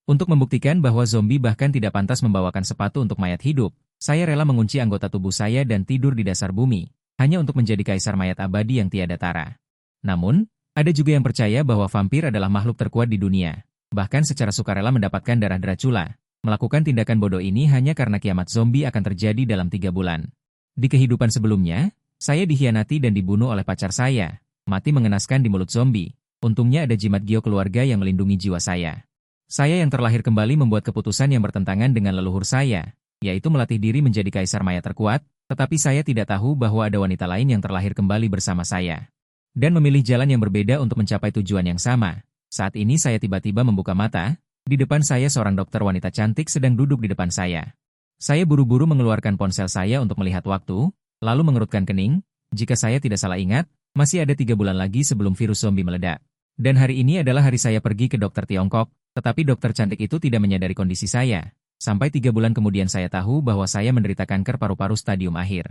Untuk membuktikan bahwa zombie bahkan tidak pantas membawakan sepatu untuk mayat hidup, saya rela mengunci anggota tubuh saya dan tidur di dasar bumi, hanya untuk menjadi kaisar mayat abadi yang tiada tara. Namun, ada juga yang percaya bahwa vampir adalah makhluk terkuat di dunia, bahkan secara sukarela mendapatkan darah Dracula. Melakukan tindakan bodoh ini hanya karena kiamat zombie akan terjadi dalam 3 bulan. Di kehidupan sebelumnya, saya dikhianati dan dibunuh oleh pacar saya, mati mengenaskan di mulut zombie. Untungnya ada jimat Gio keluarga yang melindungi jiwa saya. Saya yang terlahir kembali membuat keputusan yang bertentangan dengan leluhur saya, yaitu melatih diri menjadi kaisar mayat terkuat, tetapi saya tidak tahu bahwa ada wanita lain yang terlahir kembali bersama saya. Dan memilih jalan yang berbeda untuk mencapai tujuan yang sama. Saat ini saya tiba-tiba membuka mata, di depan saya seorang dokter wanita cantik sedang duduk di depan saya. Saya buru-buru mengeluarkan ponsel saya untuk melihat waktu, lalu mengerutkan kening. Jika saya tidak salah ingat, masih ada 3 bulan lagi sebelum virus zombie meledak. Dan hari ini adalah hari saya pergi ke dokter Tiongkok, tetapi dokter cantik itu tidak menyadari kondisi saya. Sampai 3 bulan kemudian saya tahu bahwa saya menderita kanker paru-paru stadium akhir.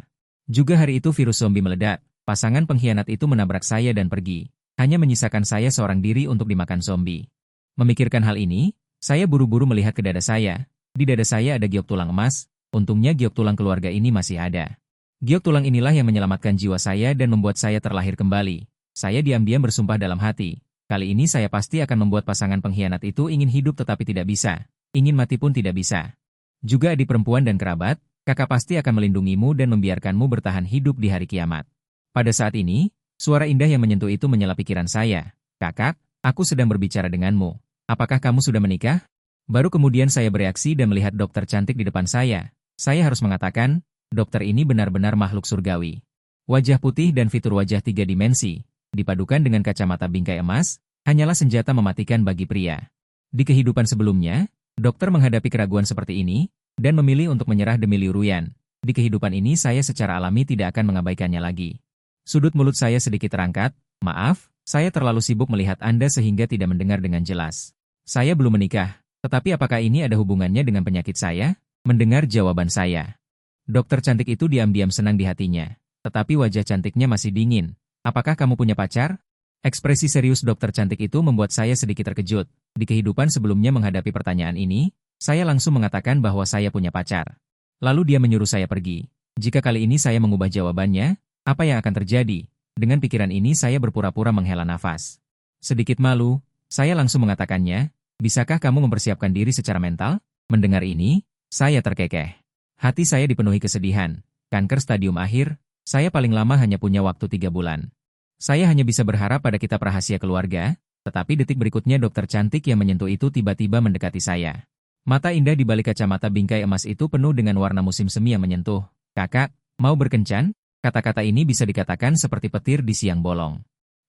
Juga hari itu virus zombie meledak, pasangan pengkhianat itu menabrak saya dan pergi. Hanya menyisakan saya seorang diri untuk dimakan zombie. Memikirkan hal ini, saya buru-buru melihat ke dada saya. Di dada saya ada giok tulang emas, untungnya giok tulang keluarga ini masih ada. Giok tulang inilah yang menyelamatkan jiwa saya dan membuat saya terlahir kembali. Saya diam-diam bersumpah dalam hati. Kali ini saya pasti akan membuat pasangan pengkhianat itu ingin hidup tetapi tidak bisa. Ingin mati pun tidak bisa. Juga adik perempuan dan kerabat, kakak pasti akan melindungimu dan membiarkanmu bertahan hidup di hari kiamat. Pada saat ini, suara indah yang menyentuh itu menyela pikiran saya. Kakak, aku sedang berbicara denganmu. Apakah kamu sudah menikah? Baru kemudian saya bereaksi dan melihat dokter cantik di depan saya. Saya harus mengatakan, dokter ini benar-benar makhluk surgawi. Wajah putih dan fitur wajah 3 dimensi, dipadukan dengan kacamata bingkai emas, hanyalah senjata mematikan bagi pria. Di kehidupan sebelumnya, dokter menghadapi keraguan seperti ini, dan memilih untuk menyerah demi Liu Ruyan. Di kehidupan ini saya secara alami tidak akan mengabaikannya lagi. Sudut mulut saya sedikit terangkat, maaf, saya terlalu sibuk melihat Anda sehingga tidak mendengar dengan jelas. Saya belum menikah, tetapi apakah ini ada hubungannya dengan penyakit saya? Mendengar jawaban saya. Dokter cantik itu diam-diam senang di hatinya, tetapi wajah cantiknya masih dingin. Apakah kamu punya pacar? Ekspresi serius dokter cantik itu membuat saya sedikit terkejut. Di kehidupan sebelumnya menghadapi pertanyaan ini, saya langsung mengatakan bahwa saya punya pacar. Lalu dia menyuruh saya pergi. Jika kali ini saya mengubah jawabannya, apa yang akan terjadi? Dengan pikiran ini saya berpura-pura menghela nafas. Sedikit malu, saya langsung mengatakannya, bisakah kamu mempersiapkan diri secara mental? Mendengar ini, saya terkekeh. Hati saya dipenuhi kesedihan. Kanker stadium akhir, saya paling lama hanya punya waktu 3 bulan. Saya hanya bisa berharap pada kitab rahasia keluarga, tetapi detik berikutnya dokter cantik yang menyentuh itu tiba-tiba mendekati saya. Mata indah di balik kacamata bingkai emas itu penuh dengan warna musim semi yang menyentuh. Kakak, mau berkencan? Kata-kata ini bisa dikatakan seperti petir di siang bolong.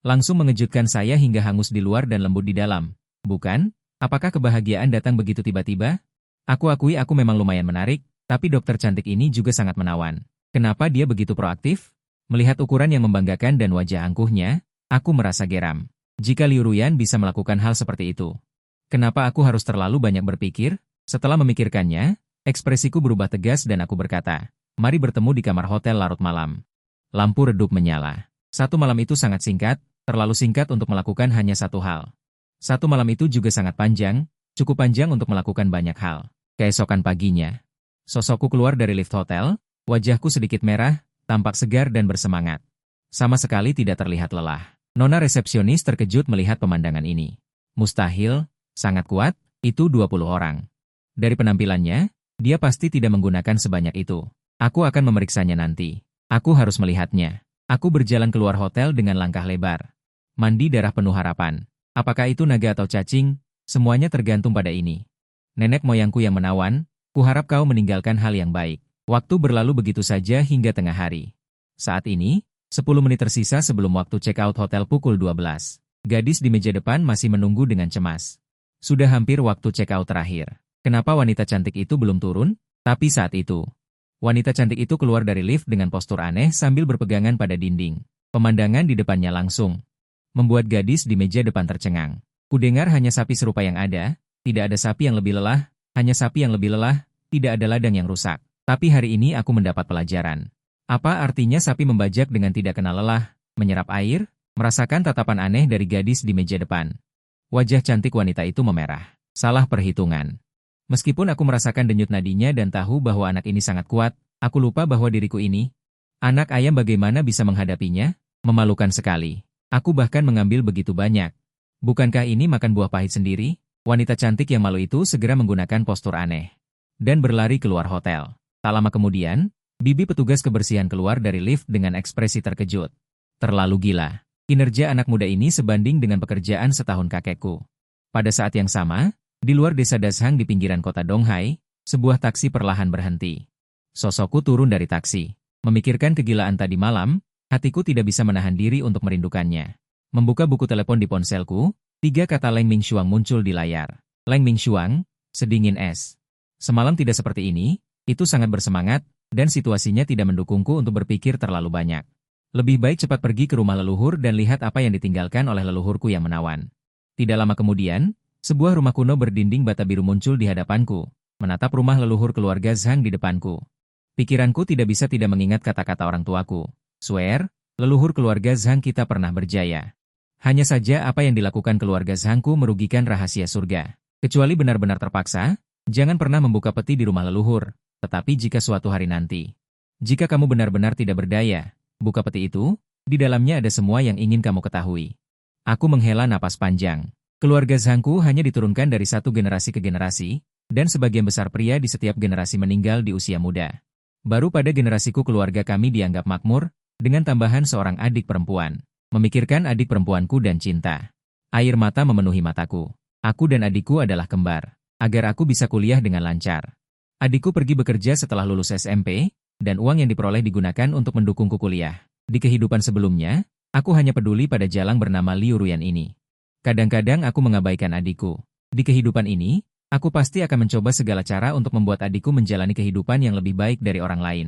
Langsung mengejutkan saya hingga hangus di luar dan lembut di dalam. Bukan? Apakah kebahagiaan datang begitu tiba-tiba? Aku akui aku memang lumayan menarik, tapi dokter cantik ini juga sangat menawan. Kenapa dia begitu proaktif? Melihat ukuran yang membanggakan dan wajah angkuhnya, aku merasa geram. Jika Liu Ruyan bisa melakukan hal seperti itu, kenapa aku harus terlalu banyak berpikir? Setelah memikirkannya, ekspresiku berubah tegas dan aku berkata, mari bertemu di kamar hotel larut malam. Lampu redup menyala. 1 malam itu sangat singkat, terlalu singkat untuk melakukan hanya satu hal. 1 malam itu juga sangat panjang, cukup panjang untuk melakukan banyak hal. Keesokan paginya, sosokku keluar dari lift hotel, wajahku sedikit merah, tampak segar dan bersemangat. Sama sekali tidak terlihat lelah. Nona resepsionis terkejut melihat pemandangan ini. Mustahil, sangat kuat, itu 20 orang. Dari penampilannya, dia pasti tidak menggunakan sebanyak itu. Aku akan memeriksanya nanti. Aku harus melihatnya. Aku berjalan keluar hotel dengan langkah lebar. Mandi darah penuh harapan. Apakah itu naga atau cacing? Semuanya tergantung pada ini. Nenek moyangku yang menawan, kuharap kau meninggalkan hal yang baik. Waktu berlalu begitu saja hingga tengah hari. Saat ini, 10 menit tersisa sebelum waktu check-out hotel pukul 12. Gadis di meja depan masih menunggu dengan cemas. Sudah hampir waktu check-out terakhir. Kenapa wanita cantik itu belum turun? Tapi saat itu, wanita cantik itu keluar dari lift dengan postur aneh sambil berpegangan pada dinding. Pemandangan di depannya langsung membuat gadis di meja depan tercengang. Kudengar hanya sapi serupa yang ada, tidak ada sapi yang lebih lelah, hanya sapi yang lebih lelah, tidak ada ladang yang rusak. Tapi hari ini aku mendapat pelajaran. Apa artinya sapi membajak dengan tidak kenal lelah, menyerap air? Merasakan tatapan aneh dari gadis di meja depan. Wajah cantik wanita itu memerah. Salah perhitungan. Meskipun aku merasakan denyut nadinya dan tahu bahwa anak ini sangat kuat, aku lupa bahwa diriku ini, anak ayam bagaimana bisa menghadapinya? Memalukan sekali. Aku bahkan mengambil begitu banyak. Bukankah ini makan buah pahit sendiri? Wanita cantik yang malu itu segera menggunakan postur aneh dan berlari keluar hotel. Tak lama kemudian, bibi petugas kebersihan keluar dari lift dengan ekspresi terkejut. Terlalu gila. Kinerja anak muda ini sebanding dengan pekerjaan setahun kakekku. Pada saat yang sama, di luar desa Dashang di pinggiran kota Donghai, sebuah taksi perlahan berhenti. Sosokku turun dari taksi. Memikirkan kegilaan tadi malam, hatiku tidak bisa menahan diri untuk merindukannya. Membuka buku telepon di ponselku, 3 kata Leng Mingshuang muncul di layar. Leng Mingshuang, sedingin es. Semalam tidak seperti ini, itu sangat bersemangat, dan situasinya tidak mendukungku untuk berpikir terlalu banyak. Lebih baik cepat pergi ke rumah leluhur dan lihat apa yang ditinggalkan oleh leluhurku yang menawan. Tidak lama kemudian, sebuah rumah kuno berdinding bata biru muncul di hadapanku, menatap rumah leluhur keluarga Zhang di depanku. Pikiranku tidak bisa tidak mengingat kata-kata orang tuaku. Swear, leluhur keluarga Zhang kita pernah berjaya. Hanya saja apa yang dilakukan keluarga Zhangku merugikan rahasia surga. Kecuali benar-benar terpaksa, jangan pernah membuka peti di rumah leluhur, tetapi jika suatu hari nanti. Jika kamu benar-benar tidak berdaya, buka peti itu, di dalamnya ada semua yang ingin kamu ketahui. Aku menghela napas panjang. Keluarga Zhangku hanya diturunkan dari satu generasi ke generasi, dan sebagian besar pria di setiap generasi meninggal di usia muda. Baru pada generasiku keluarga kami dianggap makmur, dengan tambahan seorang adik perempuan. Memikirkan adik perempuanku dan cinta. Air mata memenuhi mataku. Aku dan adikku adalah kembar. Agar aku bisa kuliah dengan lancar. Adikku pergi bekerja setelah lulus SMP, dan uang yang diperoleh digunakan untuk mendukungku kuliah. Di kehidupan sebelumnya, aku hanya peduli pada jalang bernama Liu Ruyan ini. Kadang-kadang aku mengabaikan adikku. Di kehidupan ini, aku pasti akan mencoba segala cara untuk membuat adikku menjalani kehidupan yang lebih baik dari orang lain.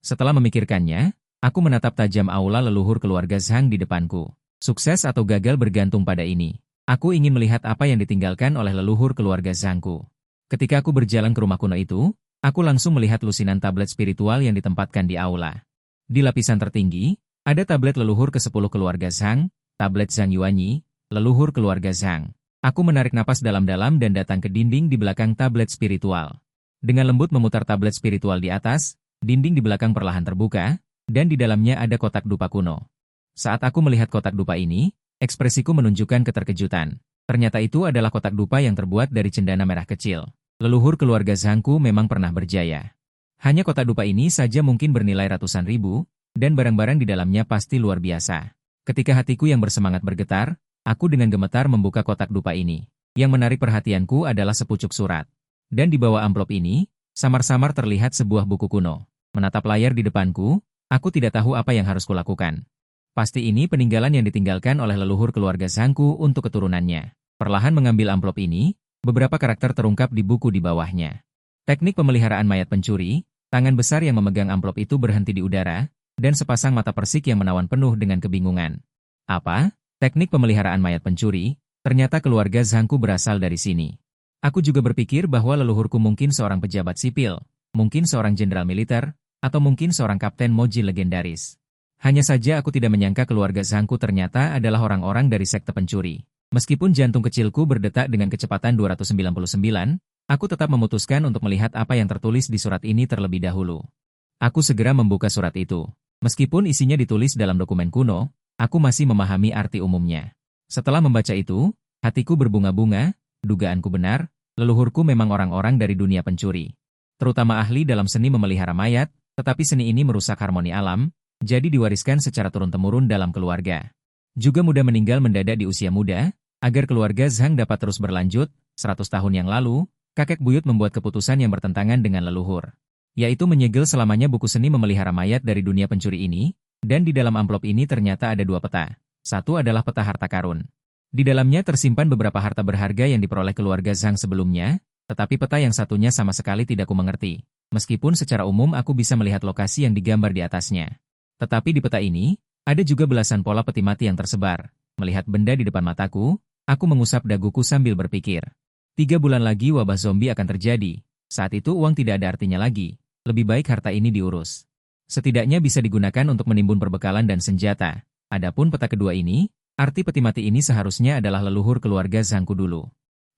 Setelah memikirkannya, aku menatap tajam aula leluhur keluarga Zhang di depanku. Sukses atau gagal bergantung pada ini. Aku ingin melihat apa yang ditinggalkan oleh leluhur keluarga Zhangku. Ketika aku berjalan ke rumah kuno itu, aku langsung melihat lusinan tablet spiritual yang ditempatkan di aula. Di lapisan tertinggi, ada tablet leluhur ke-10 keluarga Zhang, tablet Zhang Yuanyi, leluhur keluarga Zhang. Aku menarik napas dalam-dalam dan datang ke dinding di belakang tablet spiritual. Dengan lembut memutar tablet spiritual di atas, dinding di belakang perlahan terbuka, dan di dalamnya ada kotak dupa kuno. Saat aku melihat kotak dupa ini, ekspresiku menunjukkan keterkejutan. Ternyata itu adalah kotak dupa yang terbuat dari cendana merah kecil. Leluhur keluarga Zhangku memang pernah berjaya. Hanya kotak dupa ini saja mungkin bernilai ratusan ribu, dan barang-barang di dalamnya pasti luar biasa. Ketika hatiku yang bersemangat bergetar, aku dengan gemetar membuka kotak dupa ini. Yang menarik perhatianku adalah sepucuk surat. Dan di bawah amplop ini, samar-samar terlihat sebuah buku kuno. Menatap layar di depanku, aku tidak tahu apa yang harus kulakukan. Pasti ini peninggalan yang ditinggalkan oleh leluhur keluarga Zhangku untuk keturunannya. Perlahan mengambil amplop ini, beberapa karakter terungkap di buku di bawahnya. Teknik pemeliharaan mayat pencuri, tangan besar yang memegang amplop itu berhenti di udara, dan sepasang mata persik yang menawan penuh dengan kebingungan. Apa? Teknik pemeliharaan mayat pencuri? Ternyata keluarga Zhangku berasal dari sini. Aku juga berpikir bahwa leluhurku mungkin seorang pejabat sipil, mungkin seorang jenderal militer, atau mungkin seorang kapten moji legendaris. Hanya saja aku tidak menyangka keluarga Zhangku ternyata adalah orang-orang dari sekte pencuri. Meskipun jantung kecilku berdetak dengan kecepatan 299, aku tetap memutuskan untuk melihat apa yang tertulis di surat ini terlebih dahulu. Aku segera membuka surat itu. Meskipun isinya ditulis dalam dokumen kuno, aku masih memahami arti umumnya. Setelah membaca itu, hatiku berbunga-bunga, dugaanku benar, leluhurku memang orang-orang dari dunia pencuri. Terutama ahli dalam seni memelihara mayat, tetapi seni ini merusak harmoni alam, jadi diwariskan secara turun-temurun dalam keluarga. Juga mudah meninggal mendadak di usia muda, agar keluarga Zhang dapat terus berlanjut. 100 tahun yang lalu, kakek buyut membuat keputusan yang bertentangan dengan leluhur, yaitu menyegel selamanya buku seni memelihara mayat dari dunia pencuri ini, dan di dalam amplop ini ternyata ada 2 peta. Satu adalah peta harta karun. Di dalamnya tersimpan beberapa harta berharga yang diperoleh keluarga Zhang sebelumnya, tetapi peta yang satunya sama sekali tidak kumengerti. Meskipun secara umum aku bisa melihat lokasi yang digambar di atasnya. Tetapi di peta ini, ada juga belasan pola peti mati yang tersebar. Melihat benda di depan mataku, aku mengusap daguku sambil berpikir. 3 bulan lagi wabah zombie akan terjadi. Saat itu uang tidak ada artinya lagi. Lebih baik harta ini diurus. Setidaknya bisa digunakan untuk menimbun perbekalan dan senjata. Adapun peta kedua ini, arti peti mati ini seharusnya adalah leluhur keluarga Zhangku dulu.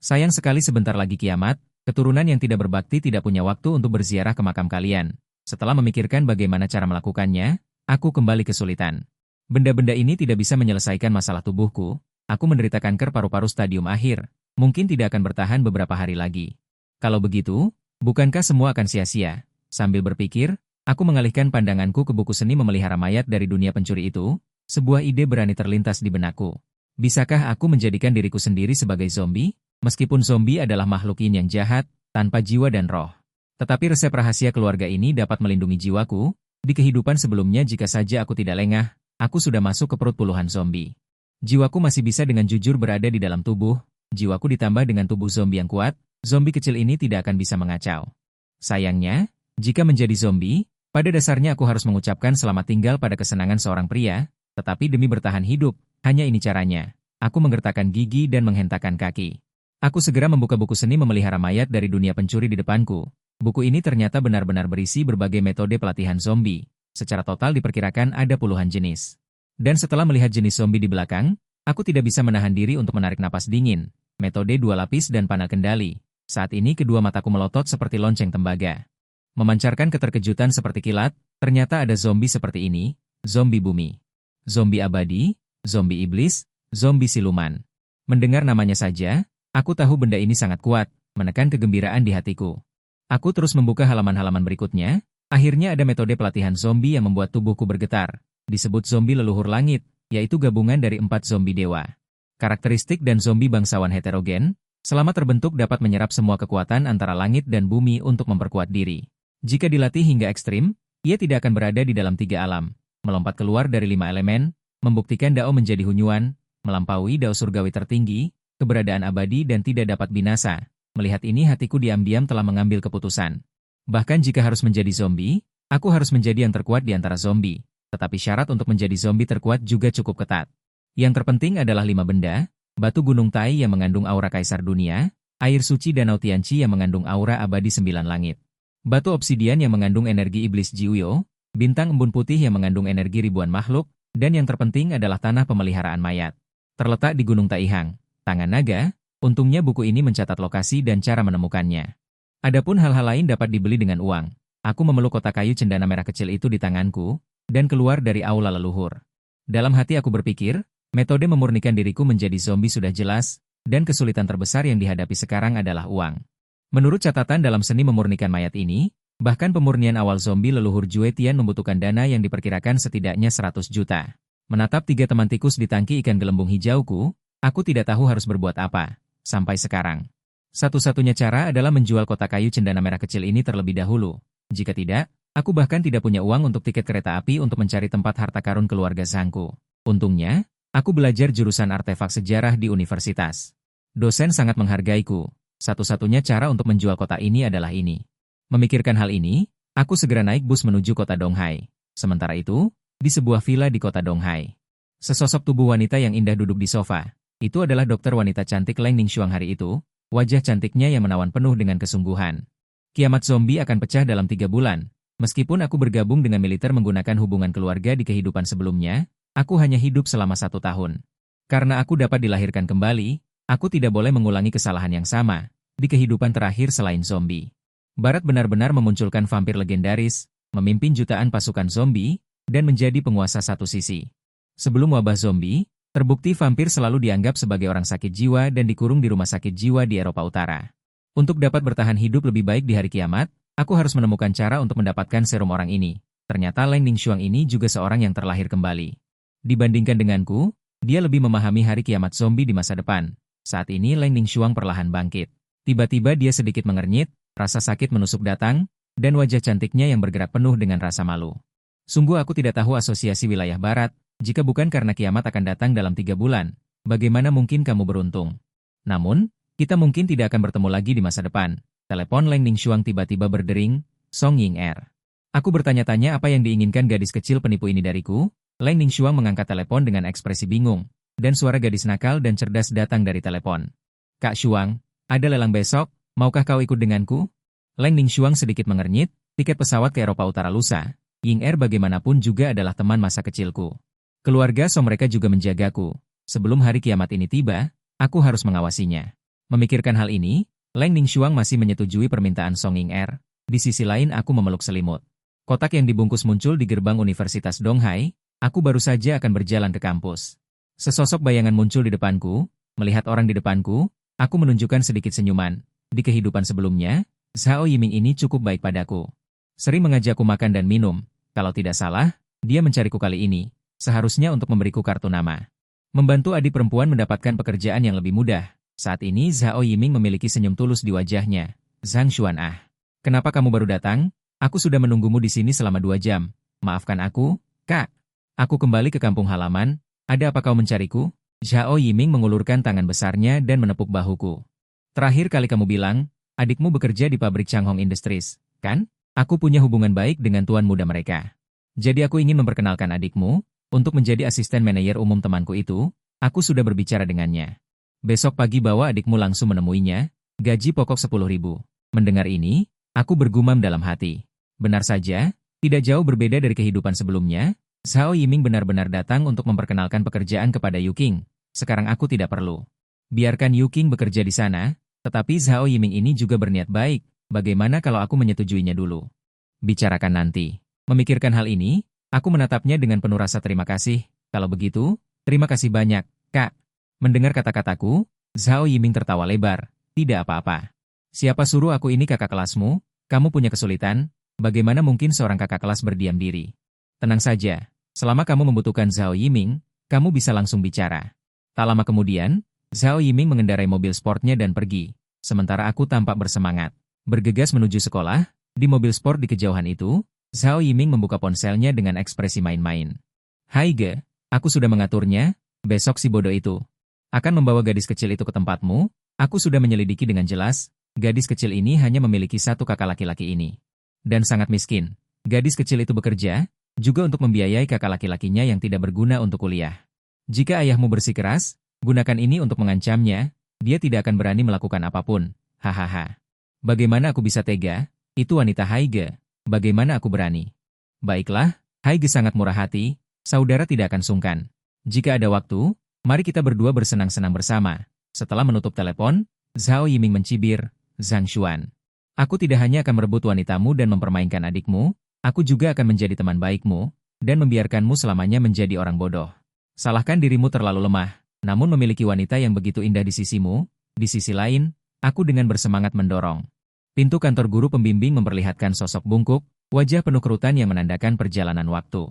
Sayang sekali sebentar lagi kiamat, keturunan yang tidak berbakti tidak punya waktu untuk berziarah ke makam kalian. Setelah memikirkan bagaimana cara melakukannya, aku kembali kesulitan. Benda-benda ini tidak bisa menyelesaikan masalah tubuhku. Aku menderita kanker paru-paru stadium akhir. Mungkin tidak akan bertahan beberapa hari lagi. Kalau begitu, bukankah semua akan sia-sia? Sambil berpikir, aku mengalihkan pandanganku ke buku seni memelihara mayat dari dunia pencuri itu. Sebuah ide berani terlintas di benakku. Bisakah aku menjadikan diriku sendiri sebagai zombie? Meskipun zombie adalah makhluk yin yang jahat, tanpa jiwa dan roh. Tetapi resep rahasia keluarga ini dapat melindungi jiwaku. Di kehidupan sebelumnya jika saja aku tidak lengah, aku sudah masuk ke perut puluhan zombie. Jiwaku masih bisa dengan jujur berada di dalam tubuh. Jiwaku ditambah dengan tubuh zombie yang kuat, zombie kecil ini tidak akan bisa mengacau. Sayangnya, jika menjadi zombie, pada dasarnya aku harus mengucapkan selamat tinggal pada kesenangan seorang pria, tetapi demi bertahan hidup, hanya ini caranya. Aku menggertakkan gigi dan menghentakkan kaki. Aku segera membuka buku seni memelihara mayat dari dunia pencuri di depanku. Buku ini ternyata benar-benar berisi berbagai metode pelatihan zombie. Secara total diperkirakan ada puluhan jenis. Dan setelah melihat jenis zombie di belakang, aku tidak bisa menahan diri untuk menarik napas dingin. Metode 2 lapis dan panel kendali. Saat ini kedua mataku melotot seperti lonceng tembaga. Memancarkan keterkejutan seperti kilat, ternyata ada zombie seperti ini, zombie bumi. Zombie abadi, zombie iblis, zombie siluman. Mendengar namanya saja, aku tahu benda ini sangat kuat, menekan kegembiraan di hatiku. Aku terus membuka halaman-halaman berikutnya, akhirnya ada metode pelatihan zombie yang membuat tubuhku bergetar. Disebut zombie leluhur langit, yaitu gabungan dari 4 zombie dewa. Karakteristik dan zombie bangsawan heterogen, selama terbentuk dapat menyerap semua kekuatan antara langit dan bumi untuk memperkuat diri. Jika dilatih hingga ekstrim, ia tidak akan berada di dalam 3 alam, melompat keluar dari 5 elemen, membuktikan Dao menjadi hunyuan, melampaui Dao surgawi tertinggi, keberadaan abadi dan tidak dapat binasa. Melihat ini hatiku diam-diam telah mengambil keputusan. Bahkan jika harus menjadi zombie, aku harus menjadi yang terkuat di antara zombie. Tetapi syarat untuk menjadi zombie terkuat juga cukup ketat. Yang terpenting adalah 5 benda, batu gunung Tai yang mengandung aura kaisar dunia, air suci danau Tianqi yang mengandung aura abadi 9 langit, batu obsidian yang mengandung energi iblis Jiuyo, bintang embun putih yang mengandung energi ribuan makhluk, dan yang terpenting adalah tanah pemeliharaan mayat. Terletak di Gunung Taihang, Tangan Naga. Untungnya buku ini mencatat lokasi dan cara menemukannya. Adapun hal-hal lain dapat dibeli dengan uang. Aku memeluk kotak kayu cendana merah kecil itu di tanganku, dan keluar dari aula leluhur. Dalam hati aku berpikir, metode memurnikan diriku menjadi zombie sudah jelas, dan kesulitan terbesar yang dihadapi sekarang adalah uang. Menurut catatan dalam seni memurnikan mayat ini, bahkan pemurnian awal zombie leluhur Jue Tian membutuhkan dana yang diperkirakan setidaknya 100 juta. Menatap 3 teman tikus di tangki ikan gelembung hijauku, aku tidak tahu harus berbuat apa. Sampai sekarang, satu-satunya cara adalah menjual kotak kayu cendana merah kecil ini terlebih dahulu. Jika tidak, aku bahkan tidak punya uang untuk tiket kereta api untuk mencari tempat harta karun keluarga Zhangku. Untungnya, aku belajar jurusan artefak sejarah di universitas. Dosen sangat menghargaiku. Satu-satunya cara untuk menjual kotak ini adalah ini. Memikirkan hal ini, aku segera naik bus menuju kota Donghai. Sementara itu, di sebuah villa di kota Donghai, sesosok tubuh wanita yang indah duduk di sofa. Itu adalah dokter wanita cantik Leng Ningxuang hari itu, wajah cantiknya yang menawan penuh dengan kesungguhan. Kiamat zombie akan pecah dalam 3 bulan. Meskipun aku bergabung dengan militer menggunakan hubungan keluarga di kehidupan sebelumnya, aku hanya hidup selama 1 tahun. Karena aku dapat dilahirkan kembali, aku tidak boleh mengulangi kesalahan yang sama di kehidupan terakhir selain zombie. Barat benar-benar memunculkan vampir legendaris, memimpin jutaan pasukan zombie, dan menjadi penguasa satu sisi. Sebelum wabah zombie, terbukti vampir selalu dianggap sebagai orang sakit jiwa dan dikurung di rumah sakit jiwa di Eropa Utara. Untuk dapat bertahan hidup lebih baik di hari kiamat, aku harus menemukan cara untuk mendapatkan serum orang ini. Ternyata Leng Ningxuang ini juga seorang yang terlahir kembali. Dibandingkan denganku, dia lebih memahami hari kiamat zombie di masa depan. Saat ini Leng Ningxuang perlahan bangkit. Tiba-tiba dia sedikit mengernyit, rasa sakit menusuk datang, dan wajah cantiknya yang bergerak penuh dengan rasa malu. Sungguh aku tidak tahu asosiasi wilayah barat. Jika bukan karena kiamat akan datang dalam 3 bulan, bagaimana mungkin kamu beruntung? Namun, kita mungkin tidak akan bertemu lagi di masa depan. Telepon Leng Ningxuang tiba-tiba berdering, Song Ying-er. Aku bertanya-tanya apa yang diinginkan gadis kecil penipu ini dariku. Leng Ningxuang mengangkat telepon dengan ekspresi bingung, dan suara gadis nakal dan cerdas datang dari telepon. Kak Shuang, ada lelang besok, maukah kau ikut denganku? Leng Ningxuang sedikit mengernyit, tiket pesawat ke Eropa Utara lusa. Ying-er bagaimanapun juga adalah teman masa kecilku. Keluarga Song mereka juga menjagaku. Sebelum hari kiamat ini tiba, aku harus mengawasinya. Memikirkan hal ini, Leng Ningxuang masih menyetujui permintaan Song Ying-er. Di sisi lain aku memeluk selimut. Kotak yang dibungkus muncul di gerbang Universitas Donghai. Aku baru saja akan berjalan ke kampus. Sesosok bayangan muncul di depanku. Melihat orang di depanku, aku menunjukkan sedikit senyuman. Di kehidupan sebelumnya, Zhao Yiming ini cukup baik padaku. Sering mengajakku makan dan minum. Kalau tidak salah, dia mencariku kali ini. Seharusnya untuk memberiku kartu nama. Membantu adik perempuan mendapatkan pekerjaan yang lebih mudah. Saat ini Zhao Yiming memiliki senyum tulus di wajahnya. Zhang Xuan kenapa kamu baru datang? Aku sudah menunggumu di sini selama 2 jam. Maafkan aku, Kak. Aku kembali ke kampung halaman. Ada apa kau mencariku? Zhao Yiming mengulurkan tangan besarnya dan menepuk bahuku. Terakhir kali kamu bilang, adikmu bekerja di pabrik Changhong Industries, kan? Aku punya hubungan baik dengan tuan muda mereka. Jadi aku ingin memperkenalkan adikmu, untuk menjadi asisten manajer umum temanku itu. Aku sudah berbicara dengannya. Besok pagi bawa adikmu langsung menemuinya, gaji pokok 10.000. Mendengar ini, aku bergumam dalam hati. Benar saja, tidak jauh berbeda dari kehidupan sebelumnya, Zhao Yiming benar-benar datang untuk memperkenalkan pekerjaan kepada Yu Qing. Sekarang aku tidak perlu. Biarkan Yu Qing bekerja di sana, tetapi Zhao Yiming ini juga berniat baik, bagaimana kalau aku menyetujuinya dulu? Bicarakan nanti. Memikirkan hal ini, aku menatapnya dengan penuh rasa terima kasih. Kalau begitu, terima kasih banyak, Kak. Mendengar kata-kataku, Zhao Yiming tertawa lebar. Tidak apa-apa. Siapa suruh aku ini kakak kelasmu? Kamu punya kesulitan? Bagaimana mungkin seorang kakak kelas berdiam diri? Tenang saja. Selama kamu membutuhkan Zhao Yiming, kamu bisa langsung bicara. Tak lama kemudian, Zhao Yiming mengendarai mobil sportnya dan pergi. Sementara aku tampak bersemangat. Bergegas menuju sekolah, di mobil sport di kejauhan itu, Zhao Yiming membuka ponselnya dengan ekspresi main-main. Hai Ge, aku sudah mengaturnya, besok si bodoh itu akan membawa gadis kecil itu ke tempatmu. Aku sudah menyelidiki dengan jelas, gadis kecil ini hanya memiliki satu kakak laki-laki ini. Dan sangat miskin. Gadis kecil itu bekerja, juga untuk membiayai kakak laki-lakinya yang tidak berguna untuk kuliah. Jika ayahmu bersikeras, gunakan ini untuk mengancamnya, dia tidak akan berani melakukan apapun. Hahaha. Bagaimana aku bisa tega? Itu wanita Haige. Bagaimana aku berani? Baiklah, Haige sangat murah hati, saudara tidak akan sungkan. Jika ada waktu, mari kita berdua bersenang-senang bersama. Setelah menutup telepon, Zhao Yiming mencibir, Zhang Xuan. Aku tidak hanya akan merebut wanitamu dan mempermainkan adikmu, aku juga akan menjadi teman baikmu, dan membiarkanmu selamanya menjadi orang bodoh. Salahkan dirimu terlalu lemah, namun memiliki wanita yang begitu indah di sisimu. Di sisi lain, aku dengan bersemangat mendorong. Pintu kantor guru pembimbing memperlihatkan sosok bungkuk, wajah penuh kerutan yang menandakan perjalanan waktu.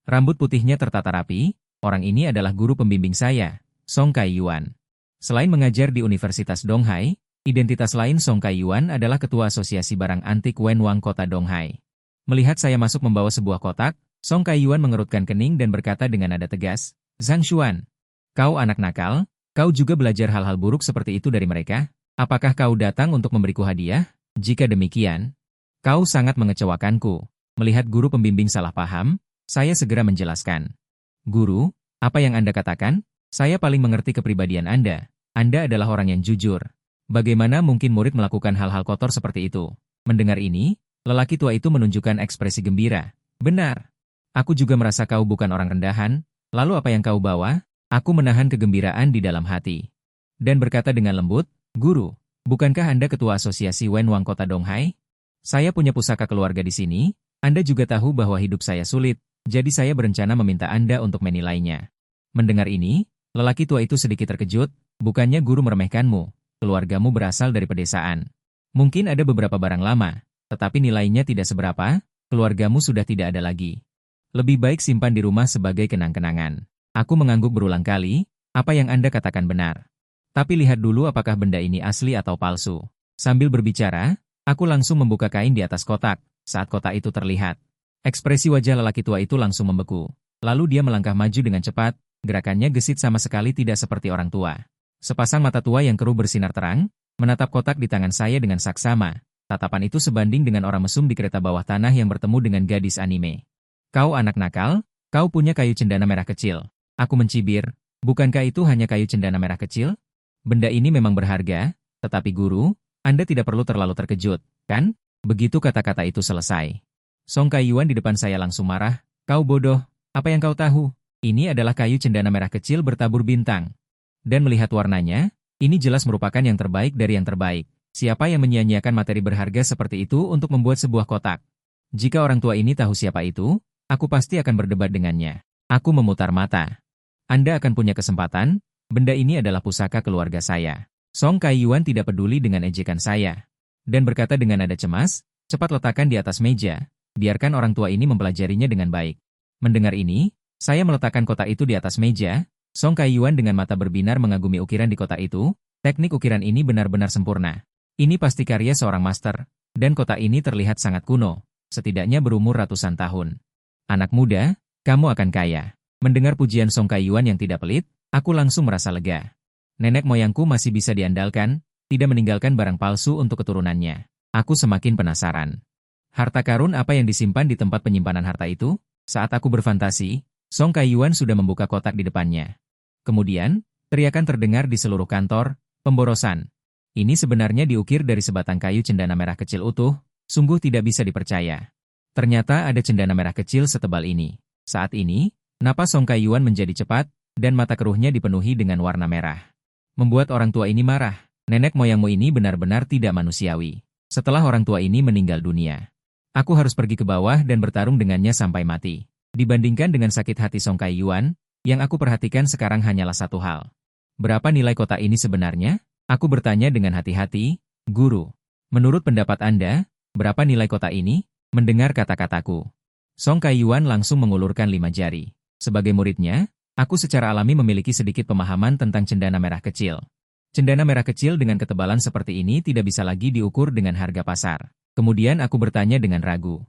Rambut putihnya tertata rapi. Orang ini adalah guru pembimbing saya, Song Kai-yuan. Selain mengajar di Universitas Donghai, identitas lain Song Kai-yuan adalah ketua asosiasi barang antik Wenwang Kota Donghai. Melihat saya masuk membawa sebuah kotak, Song Kai-yuan mengerutkan kening dan berkata dengan nada tegas, Zhang Xuan, kau anak nakal, kau juga belajar hal-hal buruk seperti itu dari mereka? Apakah kau datang untuk memberiku hadiah? Jika demikian, kau sangat mengecewakanku. Melihat guru pembimbing salah paham, saya segera menjelaskan. Guru, apa yang Anda katakan? Saya paling mengerti kepribadian Anda. Anda adalah orang yang jujur. Bagaimana mungkin murid melakukan hal-hal kotor seperti itu? Mendengar ini, lelaki tua itu menunjukkan ekspresi gembira. Benar. Aku juga merasa kau bukan orang rendahan. Lalu apa yang kau bawa? Aku menahan kegembiraan di dalam hati. Dan berkata dengan lembut, Guru, bukankah Anda ketua asosiasi Wenwang Kota Donghai? Saya punya pusaka keluarga di sini. Anda juga tahu bahwa hidup saya sulit. Jadi saya berencana meminta Anda untuk menilainya. Mendengar ini, lelaki tua itu sedikit terkejut, bukannya guru meremehkanmu, keluargamu berasal dari pedesaan. Mungkin ada beberapa barang lama, tetapi nilainya tidak seberapa, keluargamu sudah tidak ada lagi. Lebih baik simpan di rumah sebagai kenang-kenangan. Aku mengangguk berulang kali, apa yang Anda katakan benar. Tapi lihat dulu apakah benda ini asli atau palsu. Sambil berbicara, aku langsung membuka kain di atas kotak, saat kotak itu terlihat. Ekspresi wajah lelaki tua itu langsung membeku. Lalu dia melangkah maju dengan cepat, gerakannya gesit sama sekali tidak seperti orang tua. Sepasang mata tua yang keruh bersinar terang, menatap kotak di tangan saya dengan saksama. Tatapan itu sebanding dengan orang mesum di kereta bawah tanah yang bertemu dengan gadis anime. Kau anak nakal, kau punya kayu cendana merah kecil. Aku mencibir, bukankah itu hanya kayu cendana merah kecil? Benda ini memang berharga, tetapi guru, Anda tidak perlu terlalu terkejut, kan? Begitu kata-kata itu selesai. Song Kai-yuan di depan saya langsung marah, kau bodoh, apa yang kau tahu? Ini adalah kayu cendana merah kecil bertabur bintang. Dan melihat warnanya, Ini jelas merupakan yang terbaik dari yang terbaik. Siapa yang menyia-nyiakan materi berharga seperti itu untuk membuat sebuah kotak? Jika orang tua ini tahu siapa itu, aku pasti akan berdebat dengannya. Aku memutar mata. Anda akan punya kesempatan, benda ini adalah pusaka keluarga saya. Song Kaiyuan tidak peduli dengan ejekan saya. Dan berkata dengan nada cemas, cepat letakkan di atas meja, biarkan orang tua ini mempelajarinya dengan baik. Mendengar ini, saya meletakkan kotak itu di atas meja. Song Kaiyuan dengan mata berbinar mengagumi ukiran di kotak itu. Teknik ukiran ini benar-benar sempurna. Ini pasti karya seorang master, dan kotak ini terlihat sangat kuno, setidaknya berumur ratusan tahun. Anak muda, kamu akan kaya. Mendengar pujian Song Kaiyuan yang tidak pelit, aku langsung merasa lega. Nenek moyangku masih bisa diandalkan, tidak meninggalkan barang palsu untuk keturunannya. Aku semakin penasaran. Harta karun apa yang disimpan di tempat penyimpanan harta itu? Saat aku berfantasi, Song Kaiyuan sudah membuka kotak di depannya. Kemudian, teriakan terdengar di seluruh kantor, pemborosan. Ini sebenarnya diukir dari sebatang kayu cendana merah kecil utuh, sungguh tidak bisa dipercaya. Ternyata ada cendana merah kecil setebal ini. Saat ini, napas Song Kaiyuan menjadi cepat, dan mata keruhnya dipenuhi dengan warna merah. Membuat orang tua ini marah. Nenek moyangmu ini benar-benar tidak manusiawi. Setelah orang tua ini meninggal dunia, aku harus pergi ke bawah dan bertarung dengannya sampai mati. Dibandingkan dengan sakit hati Song Kaiyuan, yang aku perhatikan sekarang hanyalah satu hal. Berapa nilai kotak ini sebenarnya? Aku bertanya dengan hati-hati, Guru. Menurut pendapat Anda, berapa nilai kotak ini? Mendengar kata-kataku, Song Kaiyuan langsung mengulurkan 5 jari. Sebagai muridnya, aku secara alami memiliki sedikit pemahaman tentang cendana merah kecil. Cendana merah kecil dengan ketebalan seperti ini tidak bisa lagi diukur dengan harga pasar. Kemudian aku bertanya dengan ragu.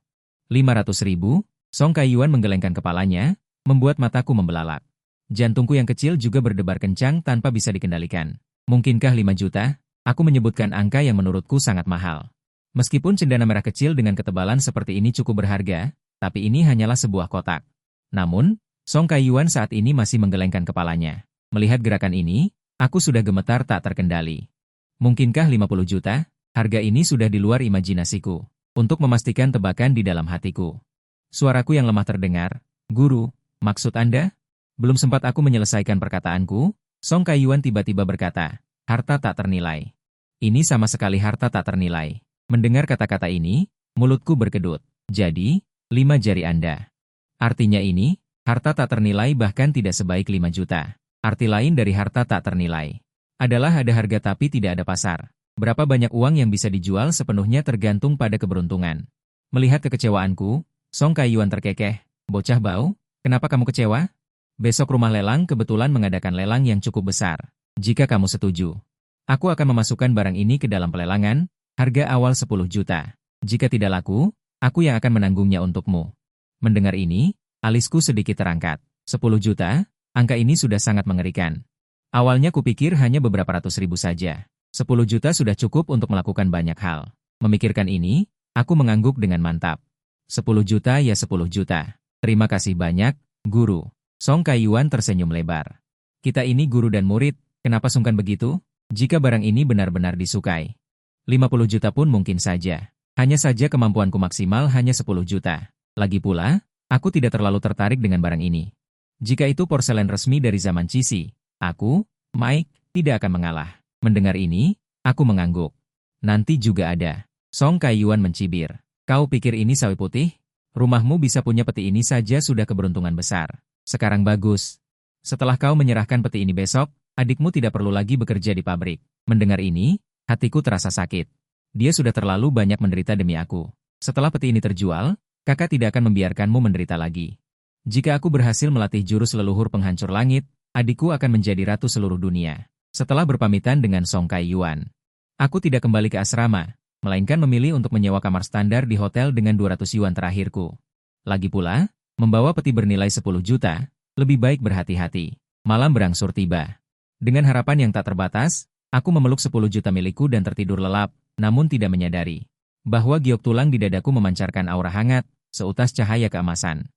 500.000? Song Kaiyuan menggelengkan kepalanya, membuat mataku membelalak. Jantungku yang kecil juga berdebar kencang tanpa bisa dikendalikan. Mungkinkah 5 juta? Aku menyebutkan angka yang menurutku sangat mahal. Meskipun cendana merah kecil dengan ketebalan seperti ini cukup berharga, tapi ini hanyalah sebuah kotak. Namun, Song Kaiyuan saat ini masih menggelengkan kepalanya. Melihat gerakan ini, aku sudah gemetar tak terkendali. Mungkinkah 50 juta? Harga ini sudah di luar imajinasiku. Untuk memastikan tebakan di dalam hatiku. Suaraku yang lemah terdengar. Guru, maksud Anda? Belum sempat aku menyelesaikan perkataanku, Song Kaiyuan tiba-tiba berkata, harta tak ternilai. Ini sama sekali harta tak ternilai. Mendengar kata-kata ini, mulutku berkedut. Jadi, 5 jari Anda. Artinya ini, harta tak ternilai bahkan tidak sebaik 5 juta. Arti lain dari harta tak ternilai adalah ada harga tapi tidak ada pasar. Berapa banyak uang yang bisa dijual sepenuhnya tergantung pada keberuntungan. Melihat kekecewaanku, Song Kaiyuan terkekeh. Bocah bau, kenapa kamu kecewa? Besok rumah lelang kebetulan mengadakan lelang yang cukup besar. Jika kamu setuju, aku akan memasukkan barang ini ke dalam pelelangan, harga awal 10 juta. Jika tidak laku, aku yang akan menanggungnya untukmu. Mendengar ini, alisku sedikit terangkat. 10 juta, angka ini sudah sangat mengerikan. Awalnya kupikir hanya beberapa ratus ribu saja. 10 juta sudah cukup untuk melakukan banyak hal. Memikirkan ini, aku mengangguk dengan mantap. 10 juta ya 10 juta. Terima kasih banyak, Guru. Song Kaiyuan tersenyum lebar. Kita ini guru dan murid, kenapa sungkan begitu? Jika barang ini benar-benar disukai. 50 juta pun mungkin saja. Hanya saja kemampuanku maksimal hanya 10 juta. Lagi pula, aku tidak terlalu tertarik dengan barang ini. Jika itu porselen resmi dari zaman Cixi, aku, Mike, tidak akan mengalah. Mendengar ini, aku mengangguk. Nanti juga ada. Song Kaiyuan mencibir. Kau pikir ini sawi putih? Rumahmu bisa punya peti ini saja sudah keberuntungan besar. Sekarang bagus. Setelah kau menyerahkan peti ini besok, adikmu tidak perlu lagi bekerja di pabrik. Mendengar ini, hatiku terasa sakit. Dia sudah terlalu banyak menderita demi aku. Setelah peti ini terjual, kakak tidak akan membiarkanmu menderita lagi. Jika aku berhasil melatih jurus leluhur penghancur langit, adikku akan menjadi ratu seluruh dunia. Setelah berpamitan dengan Song Kaiyuan, aku tidak kembali ke asrama, melainkan memilih untuk menyewa kamar standar di hotel dengan 200 yuan terakhirku. Lagi pula, membawa peti bernilai 10 juta, lebih baik berhati-hati. Malam berangsur tiba. Dengan harapan yang tak terbatas, aku memeluk 10 juta milikku dan tertidur lelap, namun tidak menyadari bahwa giok tulang di dadaku memancarkan aura hangat, seutas cahaya keemasan.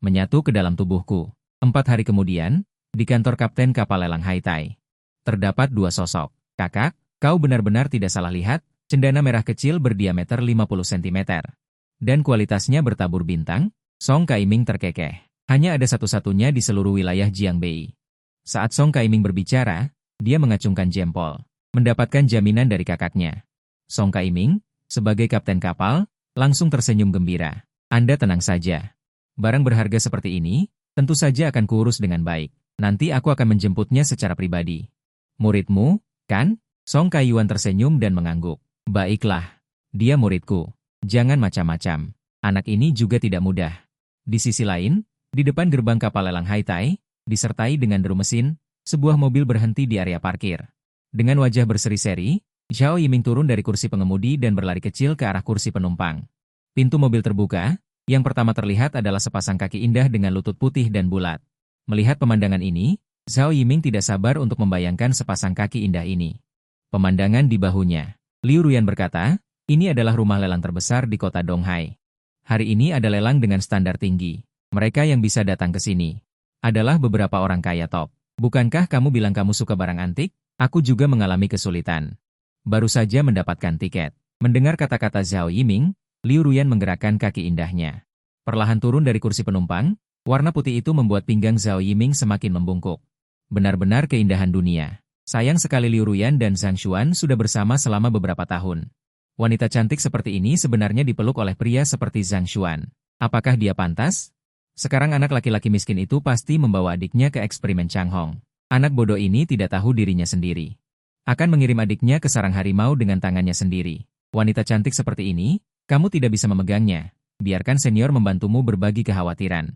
Menyatu ke dalam tubuhku. 4 hari kemudian, di kantor kapten kapal lelang Haitai, terdapat 2 sosok. Kakak, kau benar-benar tidak salah lihat, cendana merah kecil berdiameter 50 cm. Dan kualitasnya bertabur bintang. Song Kaiming terkekeh. Hanya ada satu-satunya di seluruh wilayah Jiangbei. Saat Song Kaiming berbicara, Dia mengacungkan jempol. Mendapatkan jaminan dari kakaknya. Song Kai-ming, sebagai kapten kapal, langsung tersenyum gembira. Anda tenang saja. Barang berharga seperti ini, tentu saja akan kuurus dengan baik. Nanti aku akan menjemputnya secara pribadi. Muridmu, kan? Song Kai-yuan tersenyum dan mengangguk. Baiklah. Dia muridku. Jangan macam-macam. Anak ini juga tidak mudah. Di sisi lain, di depan gerbang kapal lelang Haitai, disertai dengan deru mesin, sebuah mobil berhenti di area parkir. Dengan wajah berseri-seri, Zhao Yiming turun dari kursi pengemudi dan berlari kecil ke arah kursi penumpang. Pintu mobil terbuka, yang pertama terlihat adalah sepasang kaki indah dengan lutut putih dan bulat. Melihat pemandangan ini, Zhao Yiming tidak sabar untuk membayangkan sepasang kaki indah ini. Pemandangan di bahunya. Liu Ruyan berkata, ini adalah rumah lelang terbesar di kota Donghai. Hari ini ada lelang dengan standar tinggi. Mereka yang bisa datang ke sini adalah beberapa orang kaya top. Bukankah kamu bilang kamu suka barang antik? Aku juga mengalami kesulitan. Baru saja mendapatkan tiket. Mendengar kata-kata Zhao Yiming, Liu Ruyan menggerakkan kaki indahnya. Perlahan turun dari kursi penumpang, warna putih itu membuat pinggang Zhao Yiming semakin membungkuk. Benar-benar keindahan dunia. Sayang sekali Liu Ruyan dan Zhang Xuan sudah bersama selama beberapa tahun. Wanita cantik seperti ini sebenarnya dipeluk oleh pria seperti Zhang Xuan. Apakah dia pantas? Sekarang anak laki-laki miskin itu pasti membawa adiknya ke eksperimen Changhong. Anak bodoh ini tidak tahu dirinya sendiri. Akan mengirim adiknya ke sarang harimau dengan tangannya sendiri. Wanita cantik seperti ini, kamu tidak bisa memegangnya. Biarkan senior membantumu berbagi kekhawatiran.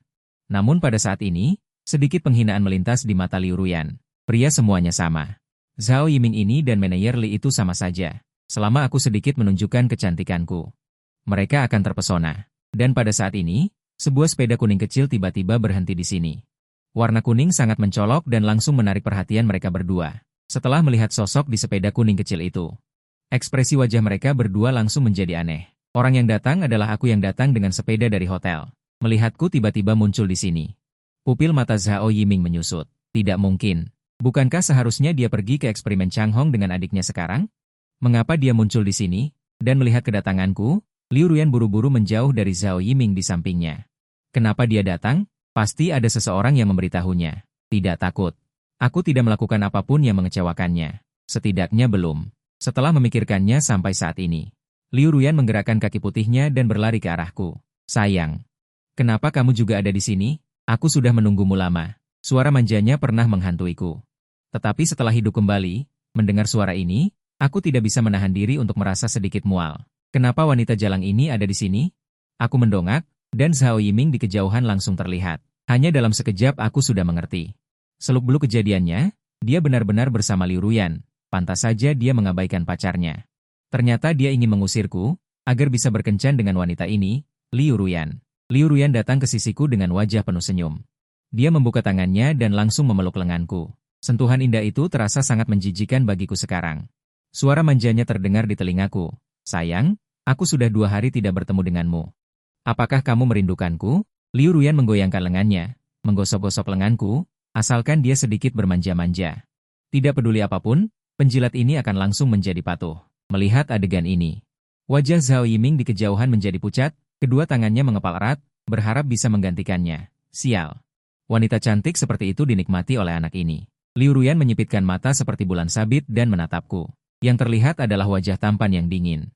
Namun pada saat ini, sedikit penghinaan melintas di mata Liu Ruyan. Pria semuanya sama. Zhao Yiming ini dan manajer Li itu sama saja. Selama aku sedikit menunjukkan kecantikanku, mereka akan terpesona. Dan pada saat ini, sebuah sepeda kuning kecil tiba-tiba berhenti di sini. Warna kuning sangat mencolok dan langsung menarik perhatian mereka berdua. Setelah melihat sosok di sepeda kuning kecil itu, ekspresi wajah mereka berdua langsung menjadi aneh. Orang yang datang adalah aku yang datang dengan sepeda dari hotel. Melihatku tiba-tiba muncul di sini. Pupil mata Zhao Yiming menyusut. Tidak mungkin. Bukankah seharusnya dia pergi ke eksperimen Changhong dengan adiknya sekarang? Mengapa dia muncul di sini? Dan melihat kedatanganku, Liu Ruyan buru-buru menjauh dari Zhao Yiming di sampingnya. Kenapa dia datang? Pasti ada seseorang yang memberitahunya. Tidak takut. Aku tidak melakukan apapun yang mengecewakannya. Setidaknya belum. Setelah memikirkannya sampai saat ini. Liu Ruyan menggerakkan kaki putihnya dan berlari ke arahku. Sayang. Kenapa kamu juga ada di sini? Aku sudah menunggumu lama. Suara manjanya pernah menghantuiku. Tetapi setelah hidup kembali, mendengar suara ini, aku tidak bisa menahan diri untuk merasa sedikit mual. Kenapa wanita jalang ini ada di sini? Aku mendongak, dan Zhao Yiming di kejauhan langsung terlihat. Hanya dalam sekejap aku sudah mengerti. Seluk-beluk kejadiannya, dia benar-benar bersama Liu Ruyan. Pantas saja dia mengabaikan pacarnya. Ternyata dia ingin mengusirku, agar bisa berkencan dengan wanita ini, Liu Ruyan. Liu Ruyan datang ke sisiku dengan wajah penuh senyum. Dia membuka tangannya dan langsung memeluk lenganku. Sentuhan indah itu terasa sangat menjijikan bagiku sekarang. Suara manjanya terdengar di telingaku. Sayang, aku sudah 2 hari tidak bertemu denganmu. Apakah kamu merindukanku? Liu Ruyan menggoyangkan lengannya, menggosok-gosok lenganku, asalkan dia sedikit bermanja-manja. Tidak peduli apapun, penjilat ini akan langsung menjadi patuh. Melihat adegan ini, wajah Zhao Yiming di kejauhan menjadi pucat, kedua tangannya mengepal erat, berharap bisa menggantikannya. Sial. Wanita cantik seperti itu dinikmati oleh anak ini. Liu Ruyan menyipitkan mata seperti bulan sabit dan menatapku. Yang terlihat adalah wajah tampan yang dingin.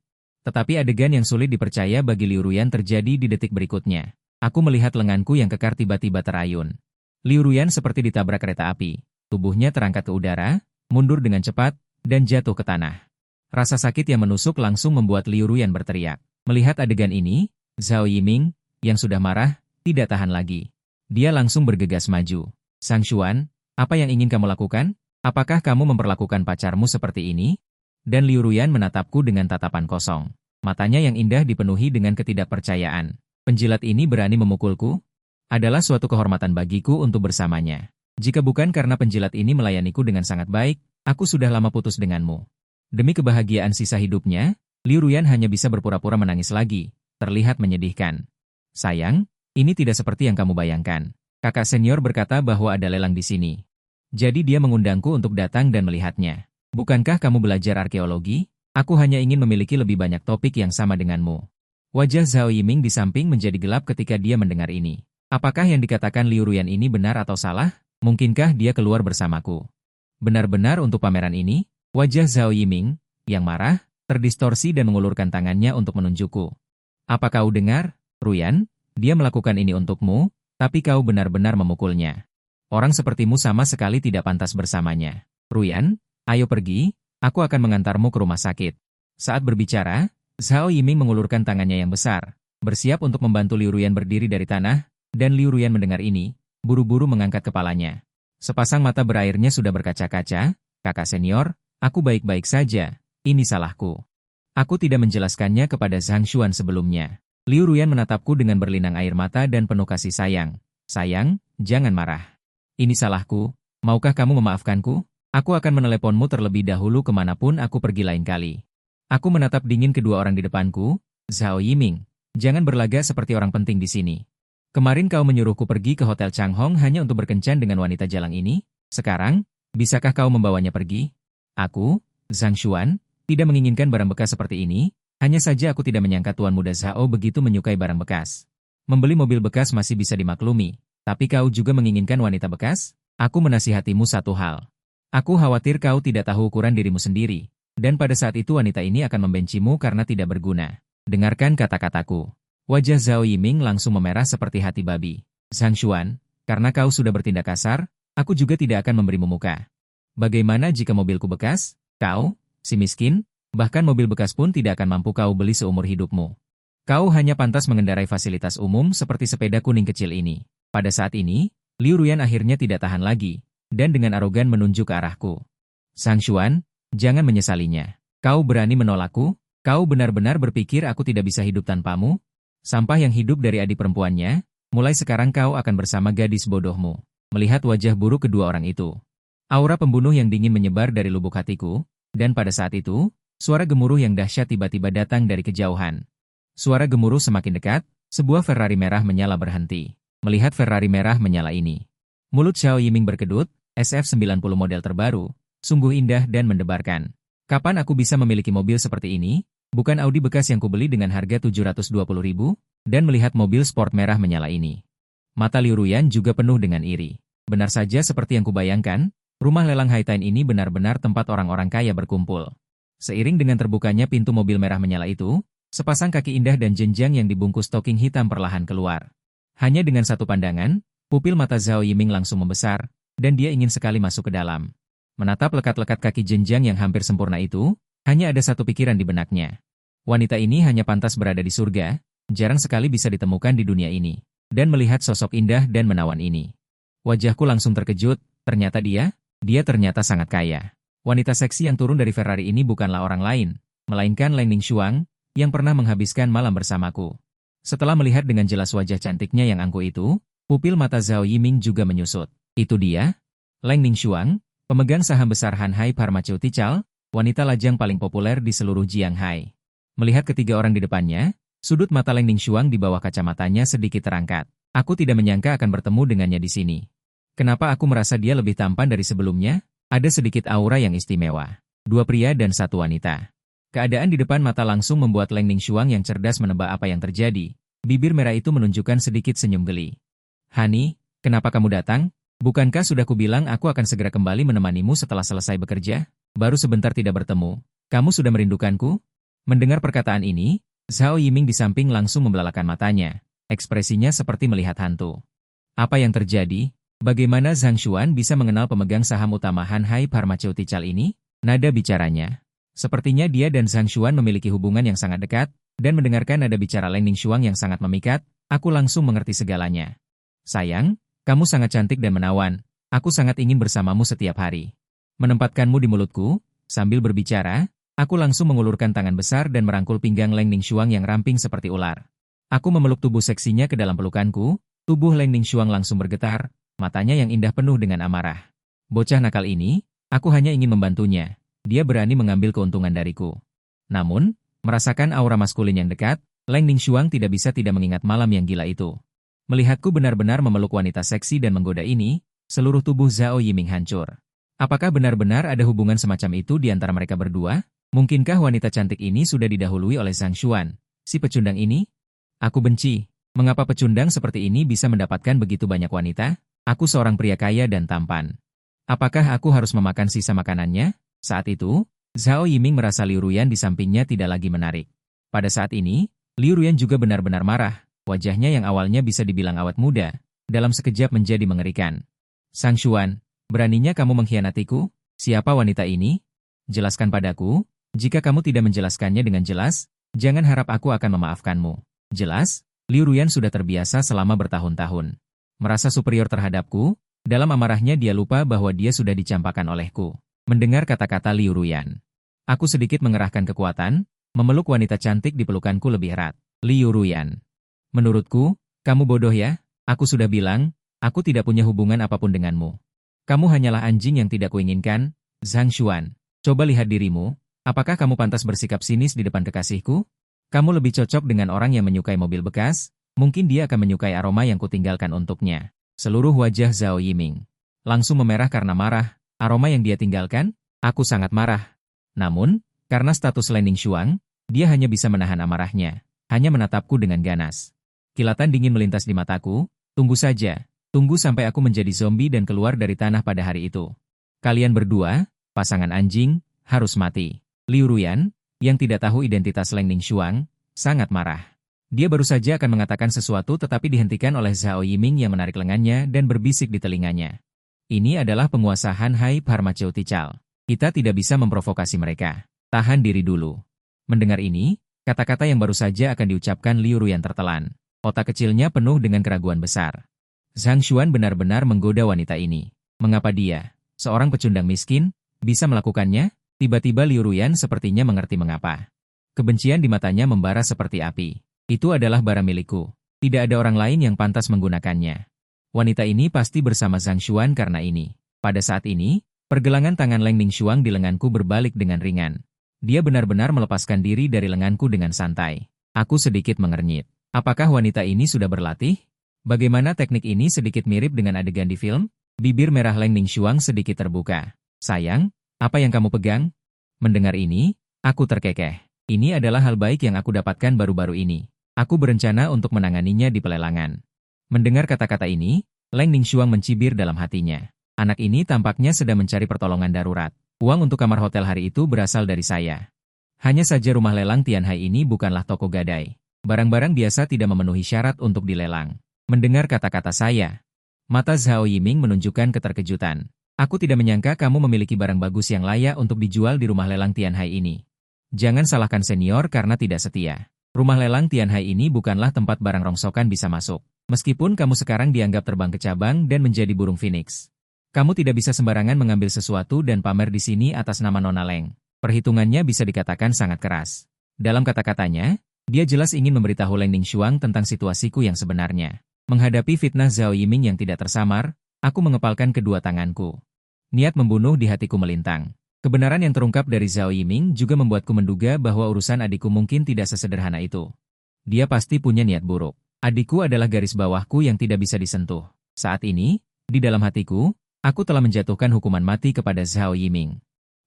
Tetapi adegan yang sulit dipercaya bagi Liu Ruyan terjadi di detik berikutnya. Aku melihat lenganku yang kekar tiba-tiba terayun. Liu Ruyan seperti ditabrak kereta api. Tubuhnya terangkat ke udara, mundur dengan cepat, dan jatuh ke tanah. Rasa sakit yang menusuk langsung membuat Liu Ruyan berteriak. Melihat adegan ini, Zhao Yiming, yang sudah marah, tidak tahan lagi. Dia langsung bergegas maju. Zhang Xuan, apa yang ingin kamu lakukan? Apakah kamu memperlakukan pacarmu seperti ini? Dan Liu Ruyan menatapku dengan tatapan kosong. Matanya yang indah dipenuhi dengan ketidakpercayaan. Penjilat ini berani memukulku? Adalah suatu kehormatan bagiku untuk bersamanya. Jika bukan karena penjilat ini melayaniku dengan sangat baik, aku sudah lama putus denganmu. Demi kebahagiaan sisa hidupnya, Liu Ruyan hanya bisa berpura-pura menangis lagi. Terlihat menyedihkan. Sayang, ini tidak seperti yang kamu bayangkan. Kakak senior berkata bahwa ada lelang di sini. Jadi dia mengundangku untuk datang dan melihatnya. Bukankah kamu belajar arkeologi? Aku hanya ingin memiliki lebih banyak topik yang sama denganmu. Wajah Zhao Yiming di samping menjadi gelap ketika dia mendengar ini. Apakah yang dikatakan Liu Ruyan ini benar atau salah? Mungkinkah dia keluar bersamaku? Benar-benar untuk pameran ini, wajah Zhao Yiming, yang marah, terdistorsi dan mengulurkan tangannya untuk menunjukku. Apa kau dengar, Ruyan? Dia melakukan ini untukmu, tapi kau benar-benar memukulnya. Orang sepertimu sama sekali tidak pantas bersamanya. Ruyan, ayo pergi, aku akan mengantarmu ke rumah sakit. Saat berbicara, Zhao Yiming mengulurkan tangannya yang besar, bersiap untuk membantu Liu Ruyan berdiri dari tanah, dan Liu Ruyan mendengar ini, buru-buru mengangkat kepalanya. Sepasang mata berairnya sudah berkaca-kaca, kakak senior, aku baik-baik saja, ini salahku. Aku tidak menjelaskannya kepada Zhang Xuan sebelumnya. Liu Ruyan menatapku dengan berlinang air mata dan penuh kasih sayang. Sayang, jangan marah. Ini salahku, maukah kamu memaafkanku? Aku akan meneleponmu terlebih dahulu kemanapun aku pergi lain kali. Aku menatap dingin kedua orang di depanku. Zhao Yiming, jangan berlagak seperti orang penting di sini. Kemarin kau menyuruhku pergi ke Hotel Changhong hanya untuk berkencan dengan wanita jalang ini. Sekarang, bisakah kau membawanya pergi? Aku, Zhang Xuan, tidak menginginkan barang bekas seperti ini, hanya saja aku tidak menyangka Tuan Muda Zhao begitu menyukai barang bekas. Membeli mobil bekas masih bisa dimaklumi, tapi kau juga menginginkan wanita bekas? Aku menasihatimu satu hal. Aku khawatir kau tidak tahu ukuran dirimu sendiri, dan pada saat itu wanita ini akan membencimu karena tidak berguna. Dengarkan kata-kataku. Wajah Zhao Yiming langsung memerah seperti hati babi. Zhang Xuan, karena kau sudah bertindak kasar, aku juga tidak akan memberimu muka. Bagaimana jika mobilku bekas? Kau, si miskin, bahkan mobil bekas pun tidak akan mampu kau beli seumur hidupmu. Kau hanya pantas mengendarai fasilitas umum seperti sepeda kuning kecil ini. Pada saat ini, Liu Ruyan akhirnya tidak tahan lagi, dan dengan arogan menunjuk ke arahku. Zhang Xuan, jangan menyesalinya. Kau berani menolakku? Kau benar-benar berpikir aku tidak bisa hidup tanpamu? Sampah yang hidup dari adik perempuannya, mulai sekarang kau akan bersama gadis bodohmu. Melihat wajah buruk kedua orang itu, aura pembunuh yang dingin menyebar dari lubuk hatiku, dan pada saat itu, suara gemuruh yang dahsyat tiba-tiba datang dari kejauhan. Suara gemuruh semakin dekat, sebuah Ferrari merah menyala berhenti. Melihat Ferrari merah menyala ini, mulut Zhao Yiming berkedut, SF90 model terbaru, sungguh indah dan mendebarkan. Kapan aku bisa memiliki mobil seperti ini? Bukan Audi bekas yang kubeli dengan harga 720.000, dan melihat mobil sport merah menyala ini. Mata Liu Ruyan juga penuh dengan iri. Benar saja seperti yang kubayangkan, rumah lelang Haitain ini benar-benar tempat orang-orang kaya berkumpul. Seiring dengan terbukanya pintu mobil merah menyala itu, sepasang kaki indah dan jenjang yang dibungkus stoking hitam perlahan keluar. Hanya dengan satu pandangan, pupil mata Zhao Yiming langsung membesar, dan dia ingin sekali masuk ke dalam. Menatap lekat-lekat kaki jenjang yang hampir sempurna itu, hanya ada satu pikiran di benaknya. Wanita ini hanya pantas berada di surga, jarang sekali bisa ditemukan di dunia ini. Dan melihat sosok indah dan menawan ini, wajahku langsung terkejut, ternyata dia ternyata sangat kaya. Wanita seksi yang turun dari Ferrari ini bukanlah orang lain, melainkan Leng Ningxuang, yang pernah menghabiskan malam bersamaku. Setelah melihat dengan jelas wajah cantiknya yang angkuh itu, pupil mata Zhao Yiming juga menyusut. Itu dia? Leng Ningxuang, pemegang saham besar Hanhai Pharmaceutical, wanita lajang paling populer di seluruh Jianghai. Melihat ketiga orang di depannya, sudut mata Leng Ningxuang di bawah kacamatanya sedikit terangkat. Aku tidak menyangka akan bertemu dengannya di sini. Kenapa aku merasa dia lebih tampan dari sebelumnya? Ada sedikit aura yang istimewa. Dua pria dan satu wanita. Keadaan di depan mata langsung membuat Leng Ningxuang yang cerdas menebak apa yang terjadi. Bibir merah itu menunjukkan sedikit senyum geli. Hani, kenapa kamu datang? Bukankah sudah kubilang aku akan segera kembali menemanimu setelah selesai bekerja? Baru sebentar tidak bertemu. Kamu sudah merindukanku? Mendengar perkataan ini, Zhao Yiming di samping langsung membelalakan matanya. Ekspresinya seperti melihat hantu. Apa yang terjadi? Bagaimana Zhang Xuan bisa mengenal pemegang saham utama Hanhai Pharmaceutical ini? Nada bicaranya. Sepertinya dia dan Zhang Xuan memiliki hubungan yang sangat dekat, dan mendengarkan nada bicara Leng Ningxuang yang sangat memikat, aku langsung mengerti segalanya. Sayang, kamu sangat cantik dan menawan. Aku sangat ingin bersamamu setiap hari. Menempatkanmu di mulutku, sambil berbicara, aku langsung mengulurkan tangan besar dan merangkul pinggang Leng Ningxuang yang ramping seperti ular. Aku memeluk tubuh seksinya ke dalam pelukanku, tubuh Leng Ningxuang langsung bergetar, matanya yang indah penuh dengan amarah. Bocah nakal ini, aku hanya ingin membantunya. Dia berani mengambil keuntungan dariku. Namun, merasakan aura maskulin yang dekat, Leng Ningxuang tidak bisa tidak mengingat malam yang gila itu. Melihatku benar-benar memeluk wanita seksi dan menggoda ini, seluruh tubuh Zhao Yiming hancur. Apakah benar-benar ada hubungan semacam itu di antara mereka berdua? Mungkinkah wanita cantik ini sudah didahului oleh Zhang Xuan, si pecundang ini? Aku benci. Mengapa pecundang seperti ini bisa mendapatkan begitu banyak wanita? Aku seorang pria kaya dan tampan. Apakah aku harus memakan sisa makanannya? Saat itu, Zhao Yiming merasa Liu Ruyan di sampingnya tidak lagi menarik. Pada saat ini, Liu Ruyan juga benar-benar marah. Wajahnya yang awalnya bisa dibilang awet muda, dalam sekejap menjadi mengerikan. Sang Xuan, beraninya kamu mengkhianatiku? Siapa wanita ini? Jelaskan padaku. Jika kamu tidak menjelaskannya dengan jelas, jangan harap aku akan memaafkanmu. Jelas, Liu Ruyan sudah terbiasa selama bertahun-tahun. Merasa superior terhadapku, dalam amarahnya dia lupa bahwa dia sudah dicampakkan olehku. Mendengar kata-kata Liu Ruyan, aku sedikit mengerahkan kekuatan, memeluk wanita cantik di pelukanku lebih erat. Liu Ruyan, menurutku, kamu bodoh ya? Aku sudah bilang, aku tidak punya hubungan apapun denganmu. Kamu hanyalah anjing yang tidak kuinginkan. Zhang Xuan, coba lihat dirimu, apakah kamu pantas bersikap sinis di depan kekasihku? Kamu lebih cocok dengan orang yang menyukai mobil bekas, mungkin dia akan menyukai aroma yang kutinggalkan untuknya. Seluruh wajah Zhao Yiming langsung memerah karena marah. Aroma yang dia tinggalkan, aku sangat marah. Namun, karena status Landing Xuang, dia hanya bisa menahan amarahnya, hanya menatapku dengan ganas. Kilatan dingin melintas di mataku, tunggu saja, tunggu sampai aku menjadi zombie dan keluar dari tanah pada hari itu. Kalian berdua, pasangan anjing, harus mati. Liu Ruyan, yang tidak tahu identitas Landing Xuang, sangat marah. Dia baru saja akan mengatakan sesuatu tetapi dihentikan oleh Zhao Yiming yang menarik lengannya dan berbisik di telinganya. Ini adalah penguasa Hanhai Pharmaceutical. Kita tidak bisa memprovokasi mereka. Tahan diri dulu. Mendengar ini, kata-kata yang baru saja akan diucapkan Liu Ruyan tertelan. Otak kecilnya penuh dengan keraguan besar. Zhang Xuan benar-benar menggoda wanita ini. Mengapa dia, seorang pecundang miskin, bisa melakukannya? Tiba-tiba Liu Ruyan sepertinya mengerti mengapa. Kebencian di matanya membara seperti api. Itu adalah barang milikku. Tidak ada orang lain yang pantas menggunakannya. Wanita ini pasti bersama Zhang Xuan karena ini. Pada saat ini, pergelangan tangan Landing Xuang di lenganku berbalik dengan ringan. Dia benar-benar melepaskan diri dari lenganku dengan santai. Aku sedikit mengernyit. Apakah wanita ini sudah berlatih? Bagaimana teknik ini sedikit mirip dengan adegan di film? Bibir merah Landing Xuang sedikit terbuka. Sayang, apa yang kamu pegang? Mendengar ini, aku terkekeh. Ini adalah hal baik yang aku dapatkan baru-baru ini. Aku berencana untuk menanganinya di pelelangan. Mendengar kata-kata ini, Landing Xuang mencibir dalam hatinya. Anak ini tampaknya sedang mencari pertolongan darurat. Uang untuk kamar hotel hari itu berasal dari saya. Hanya saja rumah lelang Tianhai ini bukanlah toko gadai. Barang-barang biasa tidak memenuhi syarat untuk dilelang. Mendengar kata-kata saya, mata Zhao Yiming menunjukkan keterkejutan. Aku tidak menyangka kamu memiliki barang bagus yang layak untuk dijual di rumah lelang Tianhai ini. Jangan salahkan senior karena tidak setia. Rumah lelang Tianhai ini bukanlah tempat barang rongsokan bisa masuk. Meskipun kamu sekarang dianggap terbang ke cabang dan menjadi burung phoenix. Kamu tidak bisa sembarangan mengambil sesuatu dan pamer di sini atas nama Nona Leng. Perhitungannya bisa dikatakan sangat keras. Dalam kata-katanya, dia jelas ingin memberitahu Landing Xuang tentang situasiku yang sebenarnya. Menghadapi fitnah Zhao Yiming yang tidak tersamar, aku mengepalkan kedua tanganku. Niat membunuh di hatiku melintang. Kebenaran yang terungkap dari Zhao Yiming juga membuatku menduga bahwa urusan adikku mungkin tidak sesederhana itu. Dia pasti punya niat buruk. Adikku adalah garis bawahku yang tidak bisa disentuh. Saat ini, di dalam hatiku, aku telah menjatuhkan hukuman mati kepada Zhao Yiming.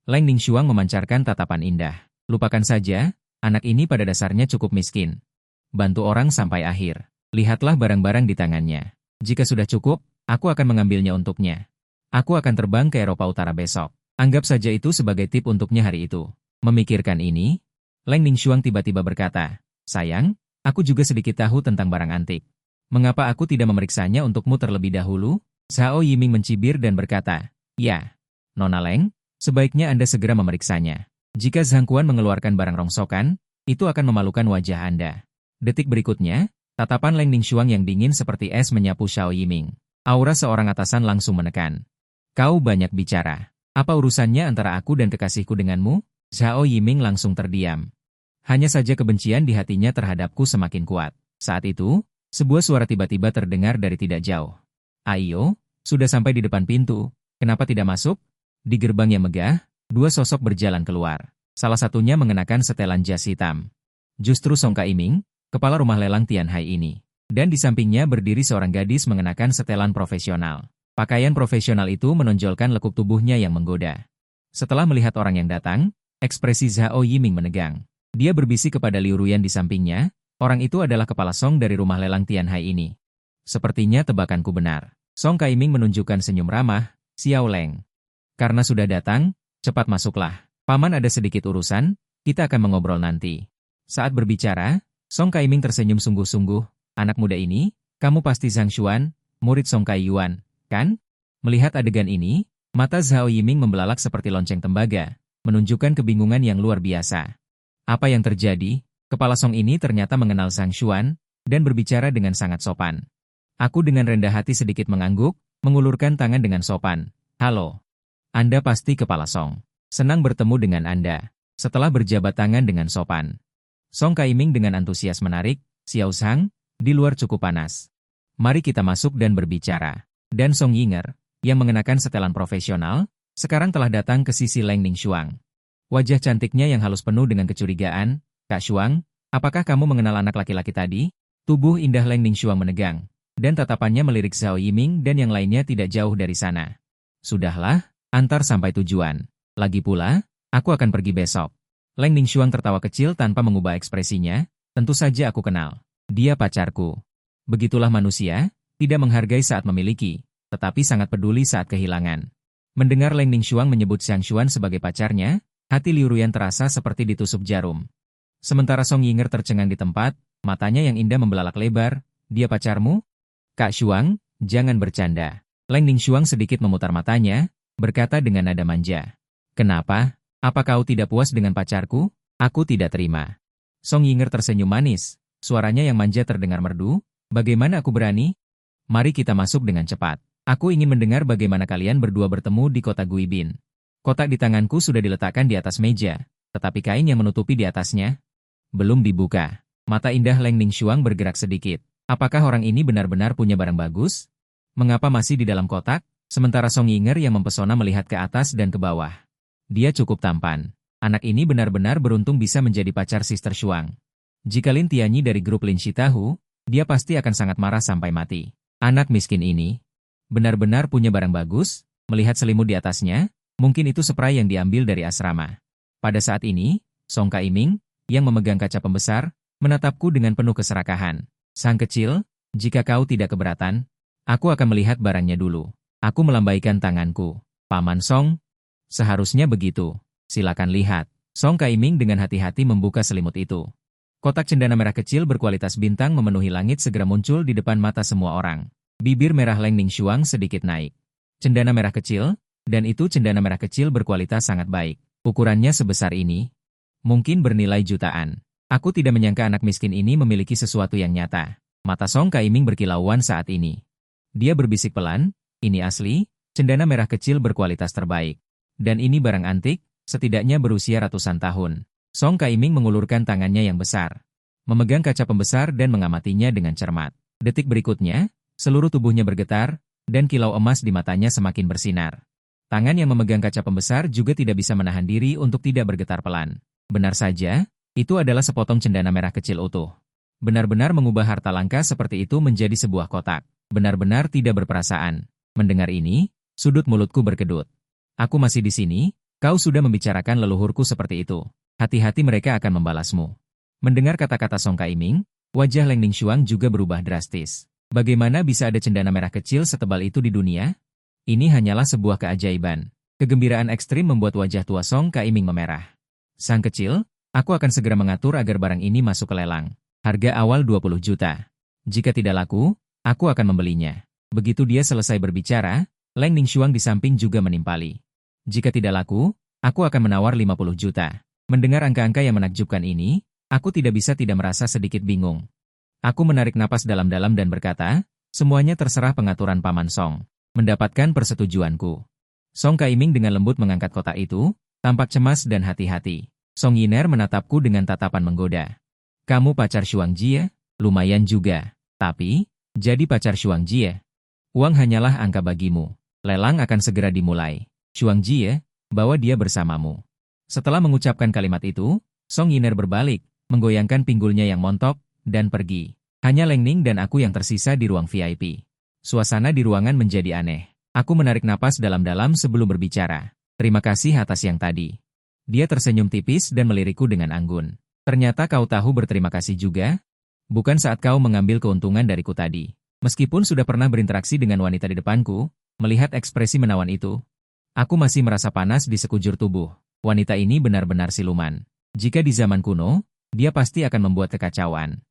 Landing Xuang memancarkan tatapan indah. Lupakan saja, anak ini pada dasarnya cukup miskin. Bantu orang sampai akhir. Lihatlah barang-barang di tangannya. Jika sudah cukup, aku akan mengambilnya untuknya. Aku akan terbang ke Eropa Utara besok. Anggap saja itu sebagai tip untuknya hari itu. Memikirkan ini, Landing Xuang tiba-tiba berkata, sayang, aku juga sedikit tahu tentang barang antik. Mengapa aku tidak memeriksanya untukmu terlebih dahulu? Zhao Yiming mencibir dan berkata, ya, Nona Leng, sebaiknya Anda segera memeriksanya. Jika Zhang Kuan mengeluarkan barang rongsokan, itu akan memalukan wajah Anda. Detik berikutnya, tatapan Landing Xuang yang dingin seperti es menyapu Zhao Yiming. Aura seorang atasan langsung menekan. Kau banyak bicara. Apa urusannya antara aku dan kekasihku denganmu? Zhao Yiming langsung terdiam. Hanya saja kebencian di hatinya terhadapku semakin kuat. Saat itu, sebuah suara tiba-tiba terdengar dari tidak jauh. Ayo, sudah sampai di depan pintu. Kenapa tidak masuk? Di gerbang yang megah, dua sosok berjalan keluar. Salah satunya mengenakan setelan jas hitam. Justru Song Ka-iming, kepala rumah lelang Tianhai ini. Dan di sampingnya berdiri seorang gadis mengenakan setelan profesional. Pakaian profesional itu menonjolkan lekuk tubuhnya yang menggoda. Setelah melihat orang yang datang, ekspresi Zhao Yiming menegang. Dia berbisik kepada Liu Ruyan di sampingnya, orang itu adalah kepala Song dari rumah lelang Tianhai ini. Sepertinya tebakanku benar. Song Ka-iming menunjukkan senyum ramah, Xiao Leng. Karena sudah datang, cepat masuklah. Paman ada sedikit urusan, kita akan mengobrol nanti. Saat berbicara, Song Kaiming tersenyum sungguh-sungguh. Anak muda ini, kamu pasti Zhang Xuan, murid Song Kaiyuan, kan? Melihat adegan ini, mata Zhao Yiming membelalak seperti lonceng tembaga, menunjukkan kebingungan yang luar biasa. Apa yang terjadi? Kepala Song ini ternyata mengenal Zhang Xuan, dan berbicara dengan sangat sopan. Aku dengan rendah hati sedikit mengangguk, mengulurkan tangan dengan sopan. Halo. Anda pasti Kepala Song. Senang bertemu dengan Anda. Setelah berjabat tangan dengan sopan. Song Kaiming dengan antusias menarik, Xiao Zhang, di luar cukup panas. Mari kita masuk dan berbicara. Dan Song Yinger, yang mengenakan setelan profesional, sekarang telah datang ke sisi Leng Ningxuang. Wajah cantiknya yang halus penuh dengan kecurigaan. Kak Xuang, apakah kamu mengenal anak laki-laki tadi? Tubuh indah Leng Ningxuang menegang, dan tatapannya melirik Zhao Yiming dan yang lainnya tidak jauh dari sana. Sudahlah, antar sampai tujuan. Lagi pula, aku akan pergi besok. Leng Ningxuang tertawa kecil tanpa mengubah ekspresinya. Tentu saja aku kenal. Dia pacarku. Begitulah manusia, tidak menghargai saat memiliki, tetapi sangat peduli saat kehilangan. Mendengar Leng Ningxuang menyebut Zhang Xuan sebagai pacarnya, hati Liu Ruyan terasa seperti ditusuk jarum. Sementara Song Yinger tercengang di tempat, matanya yang indah membelalak lebar. Dia pacarmu? Kak Xuang, jangan bercanda. Leng Ningxuang sedikit memutar matanya, berkata dengan nada manja. Kenapa? Apa kau tidak puas dengan pacarku? Aku tidak terima. Song Yinger tersenyum manis, suaranya yang manja terdengar merdu. Bagaimana aku berani? Mari kita masuk dengan cepat. Aku ingin mendengar bagaimana kalian berdua bertemu di kota Guibin. Kotak di tanganku sudah diletakkan di atas meja, tetapi kain yang menutupi di atasnya belum dibuka. Mata indah Leng Ningxuang bergerak sedikit. Apakah orang ini benar-benar punya barang bagus? Mengapa masih di dalam kotak? Sementara Song Yinger yang mempesona melihat ke atas dan ke bawah. Dia cukup tampan. Anak ini benar-benar beruntung bisa menjadi pacar Sister Xuang. Jika Lin Tianyi dari grup Lin Shi tahu, dia pasti akan sangat marah sampai mati. Anak miskin ini benar-benar punya barang bagus. Melihat selimut di atasnya, mungkin itu spray yang diambil dari asrama. Pada saat ini, Song Kaiming, yang memegang kaca pembesar, menatapku dengan penuh keserakahan. Sang kecil, jika kau tidak keberatan, aku akan melihat barangnya dulu. Aku melambaikan tanganku. Paman Song, seharusnya begitu. Silakan lihat. Song Kaiming dengan hati-hati membuka selimut itu. Kotak cendana merah kecil berkualitas bintang memenuhi langit segera muncul di depan mata semua orang. Bibir merah Leng Ningxuang sedikit naik. Cendana merah kecil, dan itu cendana merah kecil berkualitas sangat baik. Ukurannya sebesar ini, mungkin bernilai jutaan. Aku tidak menyangka anak miskin ini memiliki sesuatu yang nyata. Mata Song Kaiming berkilauan saat ini. Dia berbisik pelan, ini asli, cendana merah kecil berkualitas terbaik. Dan ini barang antik, setidaknya berusia ratusan tahun. Song Kaiming mengulurkan tangannya yang besar, memegang kaca pembesar dan mengamatinya dengan cermat. Detik berikutnya, seluruh tubuhnya bergetar, dan kilau emas di matanya semakin bersinar. Tangan yang memegang kaca pembesar juga tidak bisa menahan diri untuk tidak bergetar pelan. Benar saja, itu adalah sepotong cendana merah kecil utuh. Benar-benar mengubah harta langka seperti itu menjadi sebuah kotak. Benar-benar tidak berperasaan. Mendengar ini, sudut mulutku berkedut. Aku masih di sini, kau sudah membicarakan leluhurku seperti itu. Hati-hati mereka akan membalasmu. Mendengar kata-kata Song Kaiming, wajah Leng Ningxuang juga berubah drastis. Bagaimana bisa ada cendana merah kecil setebal itu di dunia? Ini hanyalah sebuah keajaiban. Kegembiraan ekstrim membuat wajah tua Song Kaiming memerah. Sang kecil, aku akan segera mengatur agar barang ini masuk ke lelang. Harga awal 20 juta. Jika tidak laku, aku akan membelinya. Begitu dia selesai berbicara, Leng Ningxuang di samping juga menimpali. Jika tidak laku, aku akan menawar 50 juta. Mendengar angka-angka yang menakjubkan ini, aku tidak bisa tidak merasa sedikit bingung. Aku menarik napas dalam-dalam dan berkata, semuanya terserah pengaturan Paman Song. Mendapatkan persetujuanku. Song Kaiming dengan lembut mengangkat kotak itu, tampak cemas dan hati-hati. Song Yiner menatapku dengan tatapan menggoda. Kamu pacar Xuang Jie? Lumayan juga. Tapi, jadi pacar Xuang Jie. Uang hanyalah angka bagimu. Lelang akan segera dimulai. Xuang Jie, bawa dia bersamamu. Setelah mengucapkan kalimat itu, Song Yiner berbalik, menggoyangkan pinggulnya yang montok, dan pergi. Hanya Leng Ning dan aku yang tersisa di ruang VIP. Suasana di ruangan menjadi aneh. Aku menarik napas dalam-dalam sebelum berbicara. Terima kasih atas yang tadi. Dia tersenyum tipis dan melirikku dengan anggun. Ternyata kau tahu berterima kasih juga? Bukan saat kau mengambil keuntungan dariku tadi. Meskipun sudah pernah berinteraksi dengan wanita di depanku, Melihat ekspresi menawan itu, aku masih merasa panas di sekujur tubuh. Wanita ini benar-benar siluman. Jika di zaman kuno, dia pasti akan membuat kekacauan.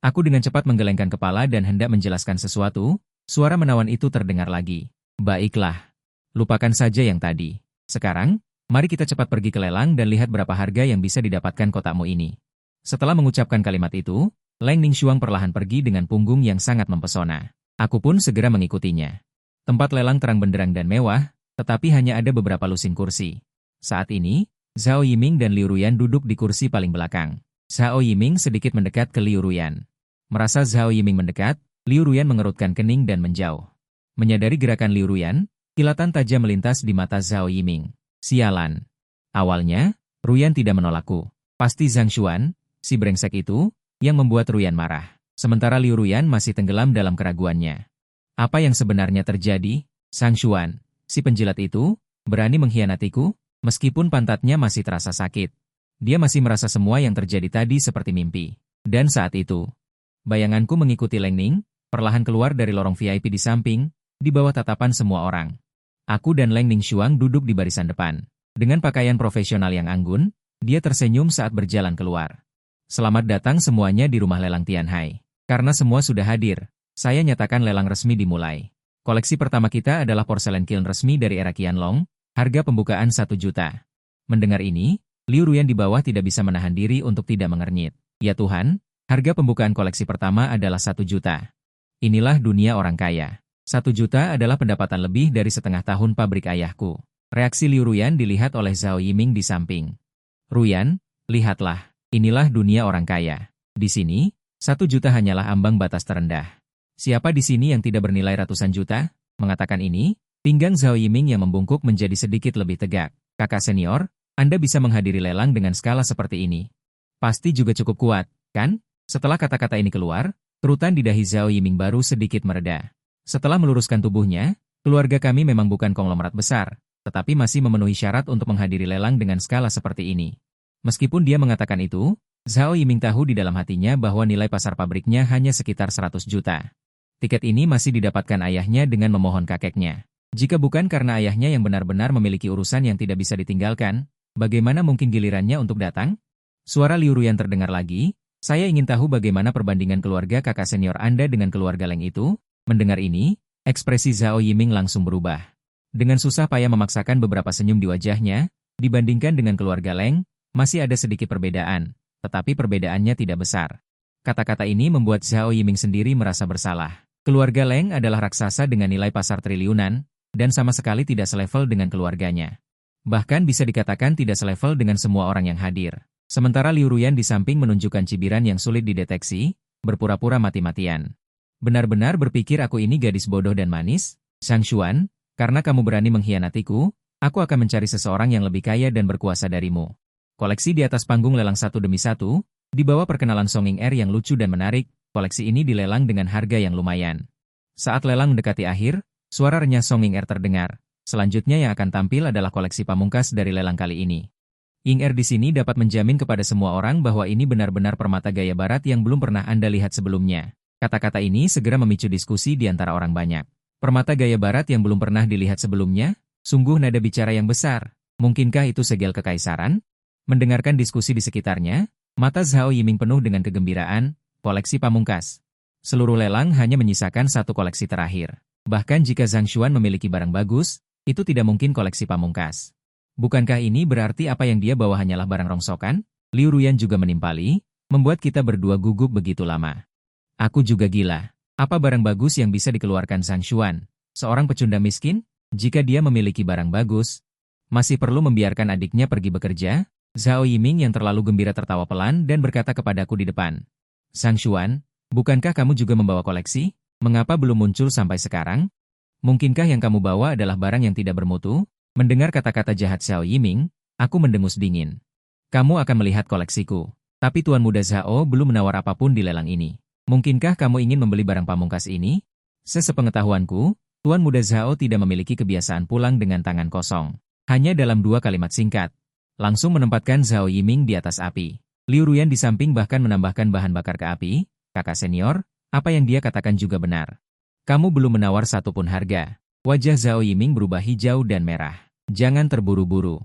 Aku dengan cepat menggelengkan kepala dan hendak menjelaskan sesuatu, suara menawan itu terdengar lagi. Baiklah, lupakan saja yang tadi. Sekarang, mari kita cepat pergi ke lelang dan lihat berapa harga yang bisa didapatkan kotakmu ini. Setelah mengucapkan kalimat itu, Leng Ningxuang perlahan pergi dengan punggung yang sangat mempesona. Aku pun segera mengikutinya. Tempat lelang terang benderang dan mewah, tetapi hanya ada beberapa lusin kursi. Saat ini, Zhao Yiming dan Liu Ruyan duduk di kursi paling belakang. Zhao Yiming sedikit mendekat ke Liu Ruyan. Merasa Zhao Yiming mendekat, Liu Ruyan mengerutkan kening dan menjauh. Menyadari gerakan Liu Ruyan, kilatan tajam melintas di mata Zhao Yiming. Sialan. Awalnya, Ruyan tidak menolakku. Pasti Zhang Xuan, si brengsek itu, yang membuat Ruyan marah. Sementara Liu Ruyan masih tenggelam dalam keraguannya. Apa yang sebenarnya terjadi? Zhang Xuan, si penjilat itu, berani mengkhianatiku? Meskipun pantatnya masih terasa sakit. Dia masih merasa semua yang terjadi tadi seperti mimpi. Dan saat itu, bayanganku mengikuti Leng Ning, perlahan keluar dari lorong VIP di samping, di bawah tatapan semua orang. Aku dan Leng Ningxuang duduk di barisan depan. Dengan pakaian profesional yang anggun, dia tersenyum saat berjalan keluar. Selamat datang semuanya di rumah lelang Tianhai. Karena semua sudah hadir, saya nyatakan lelang resmi dimulai. Koleksi pertama kita adalah porselen kiln resmi dari era Qianlong, harga pembukaan 1 juta. Mendengar ini, Liu Ruyan di bawah tidak bisa menahan diri untuk tidak mengernyit. Ya Tuhan, harga pembukaan koleksi pertama adalah 1 juta. Inilah dunia orang kaya. 1 juta adalah pendapatan lebih dari setengah tahun pabrik ayahku. Reaksi Liu Ruyan dilihat oleh Zhao Yiming di samping. Ruyan, lihatlah, inilah dunia orang kaya. Di sini, 1 juta hanyalah ambang batas terendah. Siapa di sini yang tidak bernilai ratusan juta? Mengatakan ini, pinggang Zhao Yiming yang membungkuk menjadi sedikit lebih tegak. Kakak senior, Anda bisa menghadiri lelang dengan skala seperti ini. Pasti juga cukup kuat, kan? Setelah kata-kata ini keluar, kerutan di dahi Zhao Yiming baru sedikit mereda. Setelah meluruskan tubuhnya, keluarga kami memang bukan konglomerat besar, tetapi masih memenuhi syarat untuk menghadiri lelang dengan skala seperti ini. Meskipun dia mengatakan itu, Zhao Yiming tahu di dalam hatinya bahwa nilai pasar pabriknya hanya sekitar 100 juta. Tiket ini masih didapatkan ayahnya dengan memohon kakeknya. Jika bukan karena ayahnya yang benar-benar memiliki urusan yang tidak bisa ditinggalkan, bagaimana mungkin gilirannya untuk datang? Suara Liu Ruyan terdengar lagi, saya ingin tahu bagaimana perbandingan keluarga kakak senior Anda dengan keluarga Leng itu. Mendengar ini, ekspresi Zhao Yiming langsung berubah. Dengan susah payah memaksakan beberapa senyum di wajahnya, dibandingkan dengan keluarga Leng, masih ada sedikit perbedaan, tetapi perbedaannya tidak besar. Kata-kata ini membuat Zhao Yiming sendiri merasa bersalah. Keluarga Leng adalah raksasa dengan nilai pasar triliunan, dan sama sekali tidak selevel dengan keluarganya. Bahkan bisa dikatakan tidak selevel dengan semua orang yang hadir. Sementara Liu Ruyan di samping menunjukkan cibiran yang sulit dideteksi, berpura-pura mati-matian. Benar-benar berpikir aku ini gadis bodoh dan manis? Zhang Xuan, karena kamu berani mengkhianatiku, aku akan mencari seseorang yang lebih kaya dan berkuasa darimu. Koleksi di atas panggung lelang satu demi satu, di bawah perkenalan Songing Er yang lucu dan menarik, koleksi ini dilelang dengan harga yang lumayan. Saat lelang mendekati akhir, suara renyah Songing Er terdengar. Selanjutnya yang akan tampil adalah koleksi pamungkas dari lelang kali ini. Ying Er di sini dapat menjamin kepada semua orang bahwa ini benar-benar permata gaya barat yang belum pernah Anda lihat sebelumnya. Kata-kata ini segera memicu diskusi di antara orang banyak. Permata gaya barat yang belum pernah dilihat sebelumnya? Sungguh nada bicara yang besar. Mungkinkah itu segel kekaisaran? Mendengarkan diskusi di sekitarnya, mata Zhao Yiming penuh dengan kegembiraan. Koleksi pamungkas. Seluruh lelang hanya menyisakan satu koleksi terakhir. Bahkan jika Zhang Xuan memiliki barang bagus, itu tidak mungkin koleksi pamungkas. Bukankah ini berarti apa yang dia bawa hanyalah barang rongsokan? Liu Ruyan juga menimpali, membuat kita berdua gugup begitu lama. Aku juga gila. Apa barang bagus yang bisa dikeluarkan Zhang Xuan? Seorang pecundang miskin? Jika dia memiliki barang bagus, masih perlu membiarkan adiknya pergi bekerja? Zhao Yiming yang terlalu gembira tertawa pelan dan berkata kepadaku di depan. Zhang Xuan, bukankah kamu juga membawa koleksi? Mengapa belum muncul sampai sekarang? Mungkinkah yang kamu bawa adalah barang yang tidak bermutu? Mendengar kata-kata jahat Zhao Yiming, aku mendengus dingin. Kamu akan melihat koleksiku. Tapi Tuan Muda Zhao belum menawar apapun di lelang ini. Mungkinkah kamu ingin membeli barang pamungkas ini? Sepengetahuanku, Tuan Muda Zhao tidak memiliki kebiasaan pulang dengan tangan kosong. Hanya dalam 2 kalimat singkat. Langsung menempatkan Zhao Yiming di atas api. Liu Ruyan di samping bahkan menambahkan bahan bakar ke api. Kakak senior, apa yang dia katakan juga benar. Kamu belum menawar satupun harga. Wajah Zhao Yiming berubah hijau dan merah. Jangan terburu-buru.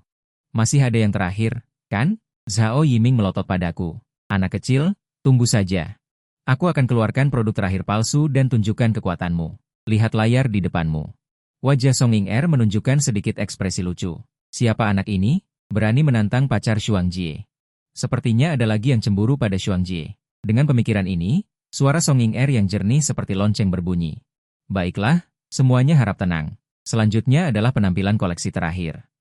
Masih ada yang terakhir, kan? Zhao Yiming melotot padaku. Anak kecil, tunggu saja. Aku akan keluarkan produk terakhir palsu dan tunjukkan kekuatanmu. Lihat layar di depanmu. Wajah Song Ying-er menunjukkan sedikit ekspresi lucu. Siapa anak ini? Berani menantang pacar Xuang Jie. Sepertinya ada lagi yang cemburu pada Xuang Jie. Dengan pemikiran ini, suara Song Ying-er yang jernih seperti lonceng berbunyi. Baiklah, semuanya harap tenang. Selanjutnya adalah penampilan koleksi terakhir.